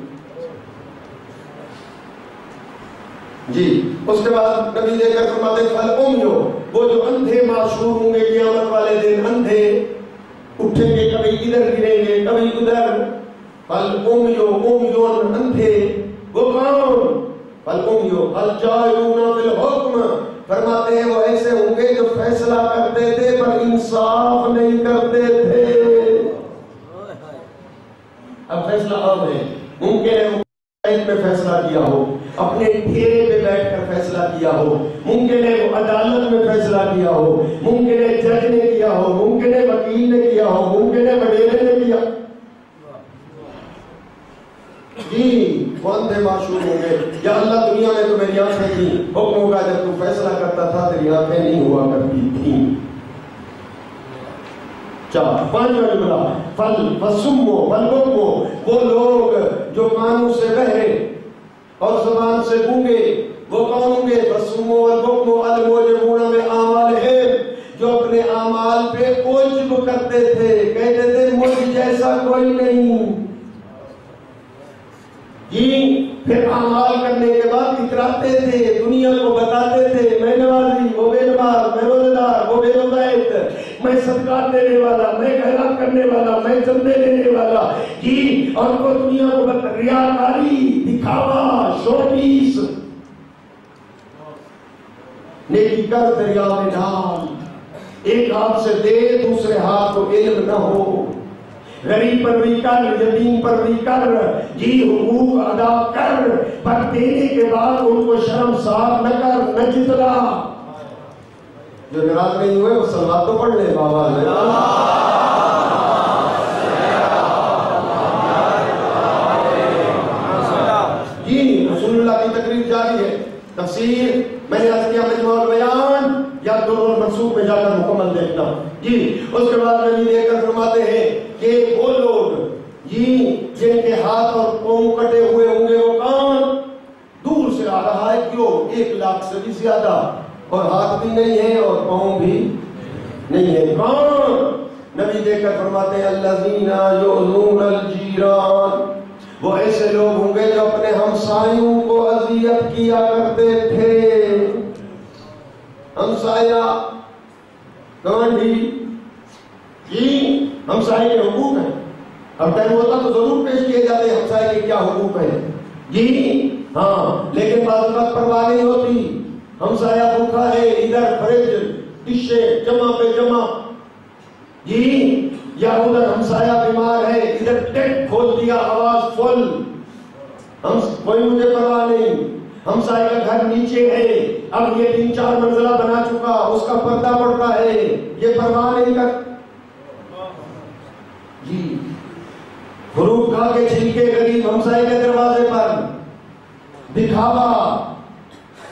جی اس کے بعد نبی دے کر فرماتے ہیں فَالْأُمْيُ، وہ جو اندھے معشور ہوں گے قیامت والے دن، اندھے اٹھیں گے، کبھی ادھر گریں گے کبھی ادھر، فَالْأُمْيُ أُمْيٌ، اندھے، وہ کون؟ فَالْأُمْيُ الْجَائِلُونَ فِي الْحُكْمِ، فرماتے ہیں وہ ایسے ہوں گے جو فیصلہ کرتے تھے پر انصاف نہیں کرتے تھے۔ اب فیصلہ عام ہے، ممکن ہے میں فیصلہ کیا ہو، اپنے ڈھیرے پہ بیٹھ کر فیصلہ کیا ہو، ممکن ہے وہ عدالت میں فیصلہ کیا ہو، ممکن ہے جج نے کیا ہو، ممکن ہے وکیل نے کیا ہو، ممکن ہے وڈیرے نے کیا۔ جی کون تھے معشور ہوں گے، یا اللہ دنیا میں تو میری آنکھیں تھیں، حکموں کا جب تو فیصلہ کرتا تھا تیری آنکھیں نہیں ہوا کرتی تھیں۔ پانچواں جملہ فَالسُّمُّ وَالْبُكْمُ، وہ لوگ جو کانوں سے بہرے اور زبان سے گونگے، وہ کون ہوں گے؟ فَالسُّمُّ وَالْبُكْمُ الْمُعْرِضُونَ بِأَعْمَالِهِمْ، جو اپنے اعمال پہ عجب کرتے تھے، کہتے تھے مجھ جیسا کوئی نہیں۔ جی پھر اعمال کرنے کے بعد اتراتے تھے، دنیا کو بتاتے تھے میں نمازی، وہ بے نماز، میں روزہ دار، وہ بے روزہ، میں صدقات دینے والا، میں خیرات کرنے والا، میں چندے دینے والا، جی اور وہ دنیا کو ریاکاری، دکھاوا، شو پیس، نیکی کر دریا میں ڈال، ایک ہاتھ سے دے دوسرے ہاتھ کو علم نہ ہو، غریب پر بھی کر، یتیم پر بھی کر، جی حقوق ادا کر، پر دینے کے بعد ان کو شرمسار نہ کر، نہ جتلا۔ جو ناراض نہیں ہوئے وہ صلوات تو پڑھ لے بابا۔ جی رسول اللہ کی تقریر جاری ہے، تفسیر میں نے عرض کیا مجموع البیان یا دور المنصوب میں جا کر مکمل دیکھنا۔ جی اس کے بعد نبی دے کر فرماتے ہیں کہ وہ لوگ جی جن کے ہاتھ اور پاؤں کٹے ہوئے ہوں گے، وہ کون؟ دور سے آ رہا ہے، کیوں؟ 1 لاکھ سے بھی زیادہ، اور ہاتھ بھی نہیں ہے اور پاؤں بھی نہیں ہے، کون؟ نبی دے کر فرماتے ہیں الذین یؤذون الجیران، وہ ایسے لوگ ہوں گے جو اپنے ہمسایوں کو اذیت کیا کرتے تھے۔ ہمسایہ گوانڈی، جی ہمسائے کے حقوق ہیں، اب ٹائم ہوتا تو ضرور پیش کیے جاتے ہیں ہمسائے کے کیا حقوق ہیں، جی ہاں، لیکن بعض وقت پرواہ نہیں ہوتی، ہمسایہ بھوکا ہے، ادھر فریج ڈشیں جمع پہ جمع، جی یا ادھر ہمسایہ بیمار ہے، ادھر ٹیک کھول دیا، آواز فل، کوئی مجھے پرواہ نہیں، ہمسایہ کا گھر نیچے ہے، اب یہ 3-4 منزلہ بنا چکا، اس کا پردہ پڑتا ہے، یہ پرواہ نہیں کر۔ جی فروٹ کھا کے چھلکے غریب ہمسائے کے دروازے پر دکھاوا،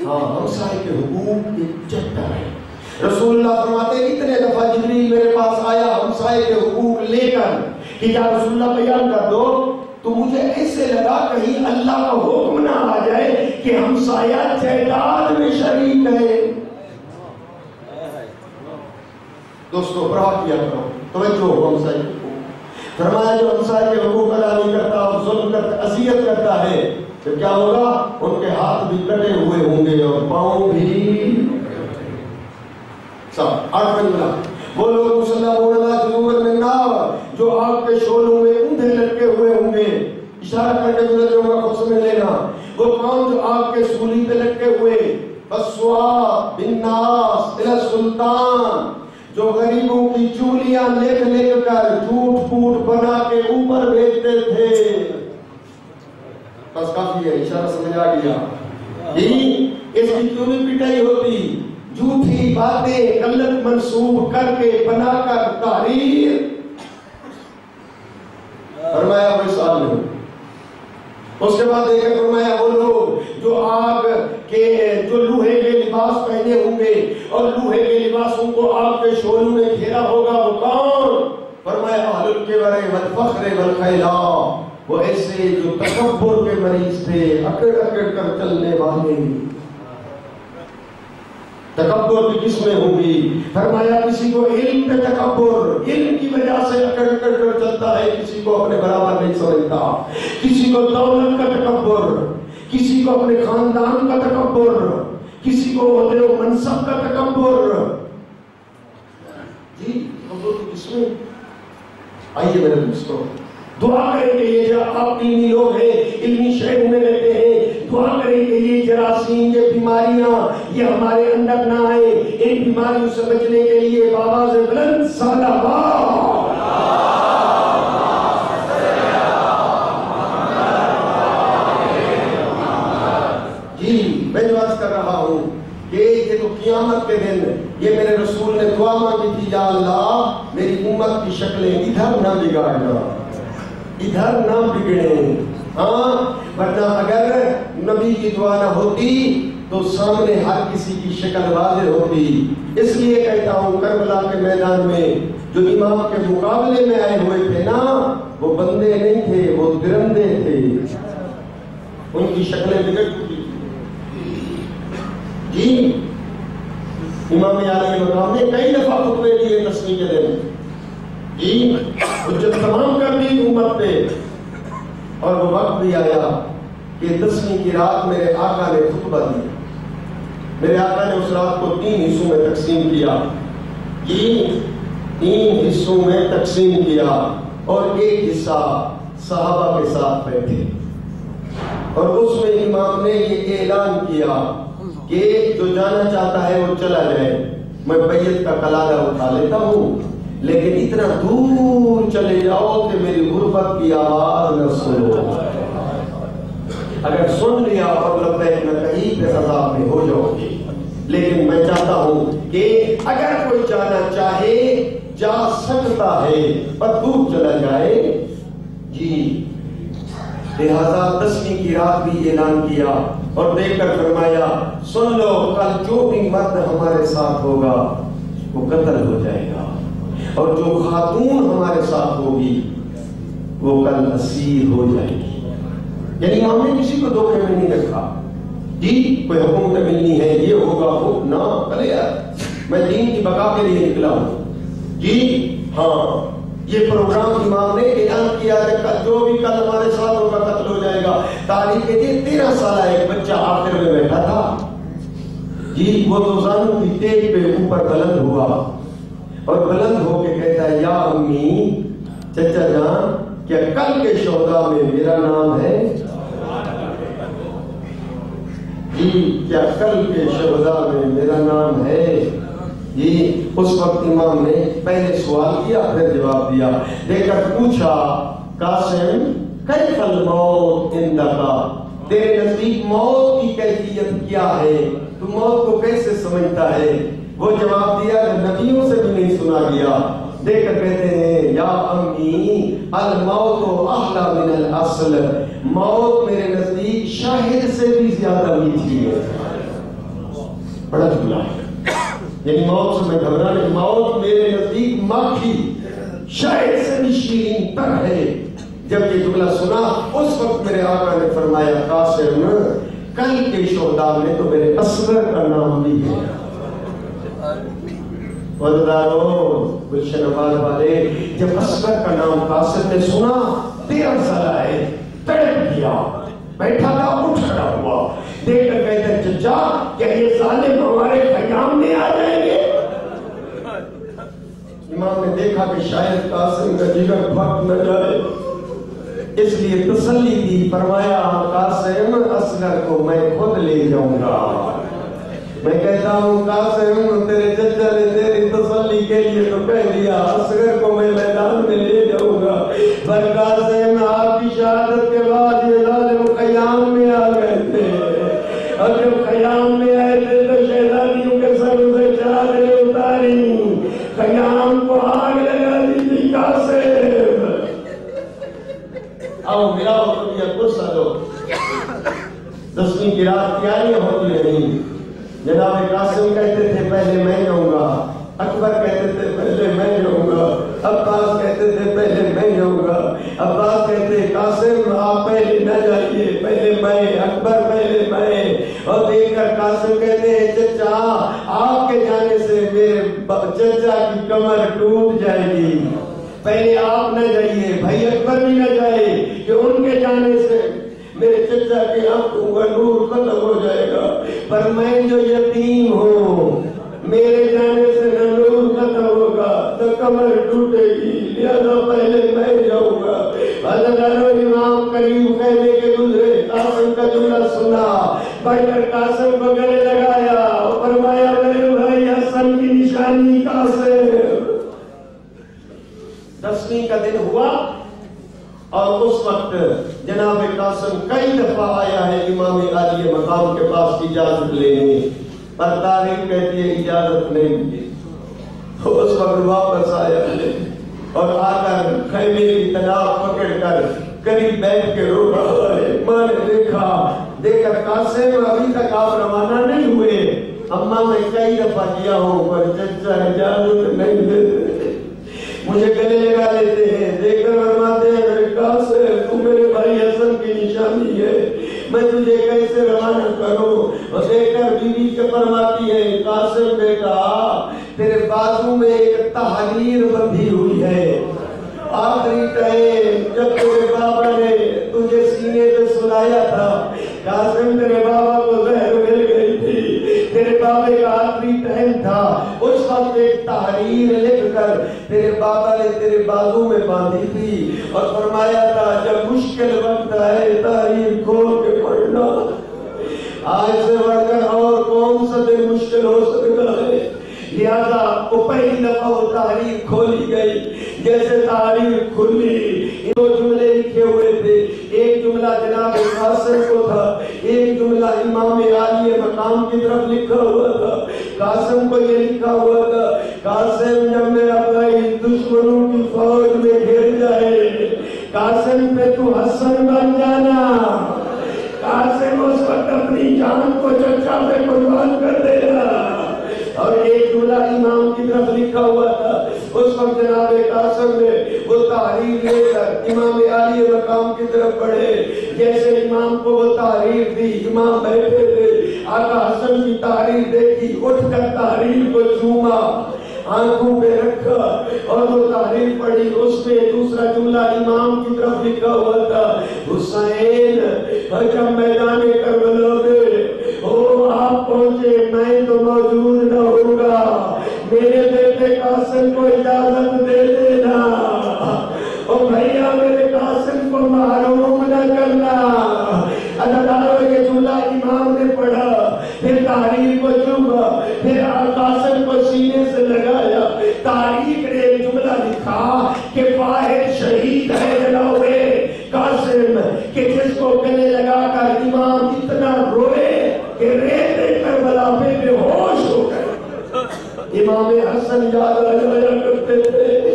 ہاں ہمسائے کے حقوق ایک چیپٹر ہے۔ رسول اللہ فرماتے ہیں اتنے دفعہ جبریل میرے پاس آیا ہمسائے کے حقوق لے کر کہ یا رسول اللہ بیان کر دو، تو مجھے ایسے لگا کہیں اللہ کا حکم نہ آ جائے کہ ہمسایہ جائیداد میں شریک ہے۔ دوستو پرواہ کیا کرو، توجہ ہو ہمسائے کے حقوق۔ فرمایا جو ہمسائے کے حقوق ادا نہیں کرتا اور ظلم کرتا، اذیت کرتا ہے، تو کیا ہوگا؟ ان کے ہاتھ بھی کٹے ہوئے ہوں گے اور پاؤں بھی۔ سب آٹھ بننا وہ لوگ مسلمون اللہ جنوباً من نار، جو آگ کے شعلوں میں اندھے لٹکے ہوئے ہوں گے۔ اشارہ کر کے گزر جاؤں گا، خود سمجھ لینا وہ کون جو آگ کے سولی پہ لٹکے ہوئے۔ فسوا بالناس الى السلطان، جو غریبوں کی چولیاں لکھ لکھ کر جھوٹ پوٹ بنا کے اوپر بھیجتے تھے۔ بس کافی ہے، اشارہ سمجھ آ گیا۔ یہی اس کی کیوں نہیں پٹائی ہوتی؟ جھوٹی باتیں غلط منسوب کر کے بنا کر تحریر۔ فرمایا وہ اس حال میں، اس کے بعد دیکھیں فرمایا وہ لوگ جو آگ کے جو لوہے کے لباس پہنے ہوں گے اور لوہے کے لباسوں کو آگ کے شعلوں میں گھیرا ہوگا، وہ کون؟ فرمایا اہل الکبر والفخر والخیلا، وہ ایسے جو تکبر کے مریض تھے، اکڑ اکڑ کر چلنے والے۔ تکبر کی قسمیں ہوں گی۔ فرمایا کسی کو علم پہ تکبر، علم کی وجہ سے اکڑ اکڑ کر چلتا ہے، کسی کو اپنے برابر نہیں سمجھتا، کسی کو دولت کا تکبر، کسی کو اپنے خاندان کا تکبر، کسی کو عہدے و منصب کا تکبر۔ جی تکبر کی قسمیں۔ آئیے میرے دوستو دعا کریں کہ یہ جو آپ علمی لوگ ہیں، علمی شہروں میں رہتے ہیں، دعا کریں کہ یہ جراثیم، یہ بیماریاں یہ ہمارے اندر نہ آئے۔ ان بیماریوں سے بچنے کے لیے بابا سے بلند صلوات۔ جی میں جو عرض کر رہا ہوں کہ یہ تو قیامت کے دن یہ میرے رسول نے دعا مانگی تھی، یا اللہ میری امت کی شکلیں ادھر نہ بگاڑنا، ادھر نہ بگڑے۔ ہاں ورنہ اگر نبی کی دعا نہ ہوتی تو سامنے ہر کسی کی شکل واضح ہوتی۔ اس لیے کہتا ہوں کربلا کے میدان میں جو امام کے مقابلے میں آئے ہوئے تھے نا، وہ بندے نہیں تھے، وہ درندے تھے، ان کی شکلیں بگڑ چکی۔ جی امام عالی مقام نے کئی دفعہ خطبے دیے تسبیح کے دن، جی حجت تمام کر دی امت پہ، اور وہ وقت بھی آیا کہ 10ویں کی رات میرے آقا نے خطبہ دیا۔ میرے آقا نے اس رات کو 3 حصوں میں تقسیم کیا، جی 3 حصوں میں تقسیم کیا، اور ایک حصہ صحابہ کے ساتھ بیٹھے، اور اس میں امام نے یہ اعلان کیا کہ جو جانا چاہتا ہے وہ چلا جائے، میں بیعت کا کلادہ اٹھا لیتا ہوں، لیکن اتنا دور چلے جاؤ کہ میری غربت کی آواز نہ سنو۔ اگر سن لیا اور لبیک میں کہیں پہ عذاب میں ہو جاؤ گے، لیکن میں چاہتا ہوں کہ اگر کوئی جانا چاہے جا سکتا ہے، پر دور چلا جائے۔ جی لہذا 10ویں کی رات بھی اعلان کیا اور دیکھ کر فرمایا سن لو، کل جو بھی مرد ہمارے ساتھ ہوگا وہ قتل ہو جائے گا، اور جو خاتون ہمارے ساتھ ہوگی وہ کل اسیر ہو جائے گی۔ یعنی امام نے کسی کو دھوکے میں نہیں رکھا، جی کوئی حکومت ملنی ہے، یہ ہوگا وہ نہ، ارے یار میں دین کی بقا کے لیے نکلا ہوں۔ جی ہاں یہ پروگرام امام نے اعلان کیا کہ جو بھی کل ہمارے ساتھ ہوگا قتل ہو جائے گا۔ تاریخ کے 13 سالہ ایک بچہ آخر میں بیٹھا تھا، جی وہ دوزانوں کی تیغ پہ اوپر بلند ہوا اور بلند ہو کے کہتا ہے یا امی، چچا جان کیا کل کے شہداء میں میرا نام ہے؟ جی کیا کل کے شہداء میں میرا نام ہے؟ جی اس وقت امام نے پہلے سوال کیا پھر جواب دیا، دیکھ کر پوچھا قاسم کیف الموت عندک، تیرے نزدیک موت کی کیفیت کیا ہے، تو موت کو کیسے سمجھتا ہے؟ وہ جواب دیا کہ نبیوں سے بھی نہیں سنا گیا، دیکھ کر کہتے ہیں یا امی الموت احلی من الاصل، موت میرے نزدیک شاہد سے بھی زیادہ میٹھی ہے. بڑا جملہ ہے، یعنی موت سے میں گھبرا نہیں، موت میرے نزدیک ماکھی شاہد سے بھی شیرین تر ہے. جب یہ جملہ سنا اس وقت میرے آقا نے فرمایا قاسم کل کے شہداء میں تو میرے اصغر کا نام بھی ہے. وزدارو گلشن آباد والے جب اصغر کا نام قاسم نے سنا 13 سال آئے، تڑپ گیا، بیٹھا تھا اٹھ کھڑا ہوا، دیکھ کر کہتے ہیں چچا کیا یہ ظالم ہمارے خیام میں آ جائیں گے؟ امام نے دیکھا کہ شاید قاسم کا جگر پھٹ نہ جائے، اس لیے تسلی دی. فرمایا قاسم اصغر کو میں خود لے جاؤں گا. میں کہتا ہوں قاسم تیرے چچا نے تیری تسلی کے لیے تو کہہ دیا اصغر کو میں میدان میں لے جاؤں گا، پر قاسم آپ کی شہادت کے بعد یہ ظالم خیام میں آ گئے تھے، اور جب خیام میں آئے تھے تو شہزادیوں کے سر سے چادریں اتاری، خیام کو آگ لگا دی تھی. قاسم آؤ ملاؤ طبیعت کو سالو. 10ویں کی رات تیاریاں ہوتی رہی. جناب قاسم کہتے تھے پہلے میں جاؤں گا، اکبر کہتے تھے پہلے میں جاؤں گا، عباس کہتے تھے پہلے میں جاؤں گا. عباس کہتے قاسم آپ پہلے نہ جائیے، پہلے میں، اکبر پہلے میں. اور دیکھ کر قاسم کہتے ہیں چچا آپ کے جانے سے میرے چچا کی کمر ٹوٹ جائے گی، پہلے آپ نہ جائیے، بھائی اکبر بھی نہ جائے کہ ان کے جانے سے میرے چچا کے آنکھوں کا نور ختم ہو جائے گا. پر میں جو یتیم ہوں میرے جانے سے نہ نور ختم ہوگا نہ کمر ٹوٹے گی، لہذا پہلے میں جاؤں گا. ہزاروں امام قریب خیمے کے گزرے، قاسم کا جملہ سنا، بڑھ کر قاسم کو گلے لگایا اور فرمایا میرے بھائی حسن کی نشانی قاسم. 10ویں کا دن ہوا اور اس وقت جناب قاسم کئی دفعہ آیا ہے امام عالی مقام کے پاس اجازت لینے، پر تاریخ کہتی ہے اجازت نہیں دی. اس وقت واپس آیا ہے اور آ کر خیمے کی تناب پکڑ کر قریب بیٹھ کے رو رہا ہے. ماں نے دیکھ کر قاسم ابھی تک آپ روانہ نہیں ہوئے. اماں میں کئی دفعہ کیا ہوں پر چچا اجازت نہیں دیتے، مجھے گلے لگا لیتے ہیں. دیکھ کر فرماتے ہیں میرے قاسم تو میرے بھائی حسن کی نشانی ہے، میں تجھے کیسے روانہ کروں؟ اور دیکھ کر بیوی کے فرماتی ہے قاسم بیٹا تیرے بازو میں ایک تحریر بندھی ہوئی ہے، آخری ٹائم جب تیرے بابا نے تجھے سینے پہ سلایا تھا، قاسم تیرے بابا کو زہر مل گئی تھی، تیرے بابا کا آخری ٹائم تھا، اس وقت ایک تحریر لکھ کر تیرے بابا نے تیرے بازو میں باندھی تھی اور فرمایا تھا جب مشکل وقت آئے تحریر کھول کے پڑھنا. آج سے بڑھ کر اور کون سا دن مشکل ہو سکتا ہے؟ لہذا وہ پہلی دفعہ وہ تحریر کھولی گئی. جیسے تحریر کھلی دو جملے لکھے ہوئے تھے، ایک جملہ جناب قاسم کو تھا، ایک جملہ امام عالی مقام کی طرف لکھا ہوا تھا. قاسم کو یہ لکھا ہوا تھا قاسم جب میرا بھائی دشمنوں کی فوج میں گھر جائے قاسم پہ تو حسن بن جانا. قاسم اس وقت اپنی جان کو چچا پہ قربان کر دینا. اور ایک جملہ امام کی طرف لکھا ہوا تھا. اس وقت جناب قاسم نے وہ تحریر لے کر امام عالی مقام کی طرف بڑھے. جیسے امام کو وہ تحریر دی، امام بیٹھے تھے، آقا حسن کی تحریر دیکھی، اٹھ کر تحریر کو چوما، آنکھوں پہ رکھا اور وہ تحریر پڑھی. اس میں دوسرا جملہ امام کی طرف لکھا ہوا تھا حسین جب میدان کربلا میں آپ پہنچے میں تو موجود نہ ہوگا، میرے بیٹے قاسم کو اجازت دے دینا، اور بھیا میرے قاسم کو محروم نہ کرنا. اللہ یہ جملہ امام نے پڑھا، پھر تحریر کو چوما، پھر قاسم کو سینے سے لگایا. تاریخ نے ایک جملہ لکھا کہ واحد شہید ہے جناب قاسم کہ جس کو گلے لگا کر امام اتنا روئے کہ ریت کربلا پہ بے ہوش ہو گئے. امام حسن یاد آیا کرتے تھے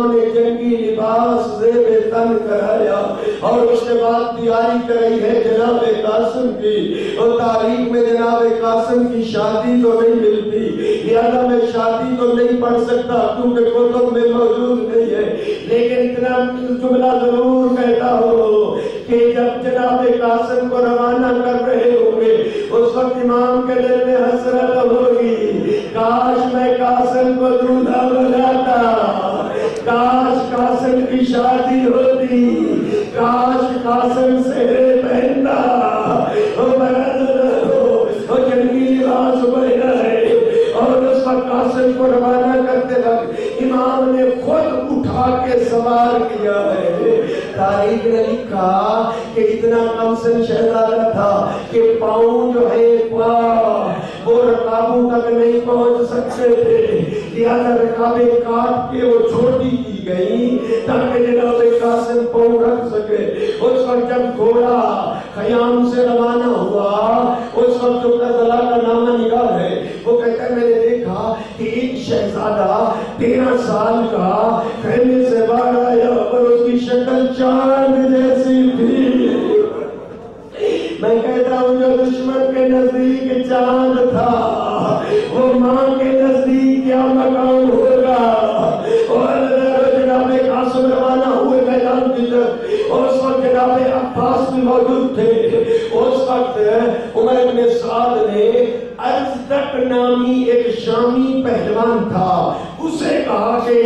امام نے جنگی لباس زیب تن کرایا اور اس کے بعد تیاری کرائی ہے جناب قاسم کی، اور تاریخ میں جناب قاسم کی شادی تو نہیں ملتی، لہذا میں شادی تو نہیں پڑھ سکتا کیونکہ کتب میں موجود نہیں ہے، لیکن اتنا جملہ ضرور کہتا ہوں کہ جب جناب قاسم کو روانہ کر رہے ہوں گے اس وقت امام کے دل میں حسرت ہوگی، کاش میں قاسم کو دولہا بناتا، کاش قاسم کی شادی ہوتی، کاش قاسم سہرے پہنتا، اور جنگی لباس پہنا ہے، اور اس وقت قاسم کو روانہ کرتے وقت امام نے خود اٹھا کے سوار کیا ہے۔ تاریخ نے لکھا کہ اتنا کم سن شہزادہ تھا کہ پاؤں جو ہے وہ رکابوں تک نہیں پہنچ سکتے تھے، لہذا رکابیں کاٹ کے وہ چھوٹی کی گئی تاکہ جناب قاسم پاؤں رکھ سکے۔ اس وقت جب گھوڑا خیام سے روانہ ہوا اس وقت جو کربلا کا نامہ نگار ہے وہ کہتا ہے میں نے دیکھا کہ ایک شہزادہ 13 سال کا خیمے سے باہر آیا اور اس کی شکل چاند جیسی تھی۔ میں کہتا ہوں جو دشمن کے نزدیک چاند تھا وہ ماں کے نزدیک کیا مقام ہوگا۔ اور جناب قاسم روانہ ہوئے میدان کی طرف، اور اس وقت جناب عباس بھی موجود تھے۔ اس وقت عمر بن سعد نے ازدق نامی ایک شامی پہلوان تھا، اسے کہا کہ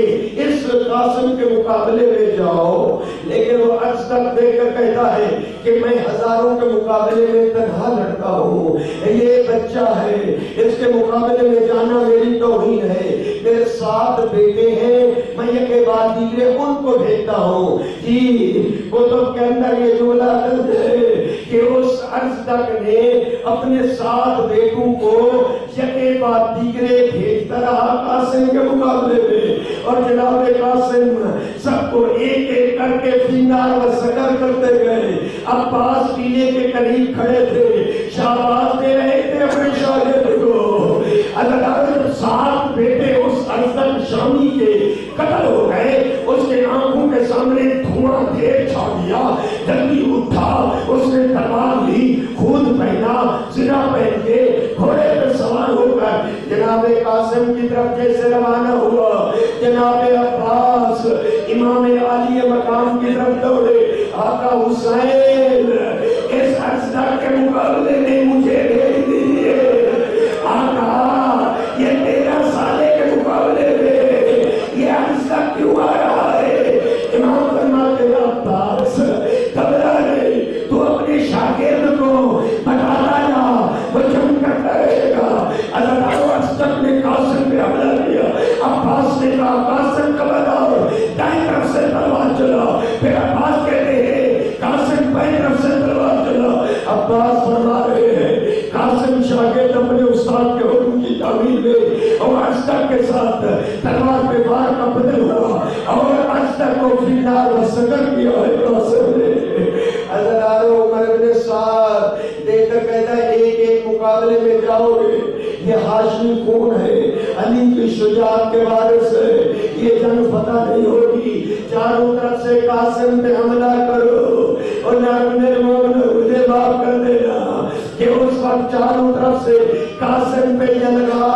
اس قاسم کے مقابلے میں جاؤ، لیکن وہ ازدق دے کر کہتا ہے کہ میں ہزاروں کے مقابلے میں تنہا لڑتا ہوں، یہ بچہ ہے، اس کے مقابلے میں جانا میری توہین ہے، میرے 7 بیٹے ہیں، میں یہ کے بعد دیگرے ان کو بھیجتا ہوں۔ جی کتب کے اندر یہ جملہ درج ہے کہ اس ازدق نے اپنے 7 بیٹوں کو یکے بعد دیگرے بھیجتا رہا قاسم کے مقابلے میں، اور جناب قاسم سب کو ایک ایک کر کے فینار و سکر کرتے گئے۔ عباس پینے کے قریب کھڑے تھے، شاباش دے رہے تھے اپنے شاگرد کو۔ اللہ جب 7 بیٹے اس ازدق شامی کے قتل ہو گئے، اس کے آنکھوں کے سامنے دھواں ڈھیر چھا گیا، جلدی اٹھا، اس نے تلوار لی، خود پہنا، زرہ پہن کے گھوڑے پر سوار ہو کر جناب قاسم کی طرف جیسے روانہ ہوا، جناب عباس امام عالی مقام کی طرف دوڑے، آقا حسین اس ازدق کے مقابلے میں مجھے بھیج دیجیے، آقا یہ 13 سالے کے مقابلے میں یہ ازدق کیوں آ رہا ہے؟ امام فرماتے ہیں عباس گھبرا نہیں، تو اپنے شاگرد کو بتاتا جا، وہ جنگ کرتا رہے گا۔ اللہ ازدق نے قاسم پہ حملہ کیا، عباس نے کہا قاسم کا بتاؤ، دائیں طرف سے تلوار چلا، پھر عباس کہتے ہیں قاسم بائیں طرف سے تلوار چلا۔ عباس فرما رہے ہیں قاسم شاگرد اپنے استاد کے حکم کی تعمیل میں اور ازدق کے ساتھ تلوار پہ وار کا بدل ہوا اور ازدق کو فینار و سکر کیا ہے قاسم نے۔ حضرت عمر بن سعد دیکھ کر کہتا ہے ایک ایک مقابلے میں جاؤ گے، یہ ہاشمی خون ہے، علی کی شجاعت کے وارث ہے، یہ جنگ فتح نہیں ہوگی، چاروں طرف سے قاسم پہ حملہ کرو، اور اپنے مومن مجھے معاف کر دینا کہ اس وقت چاروں طرف سے قاسم پہ یہ لگا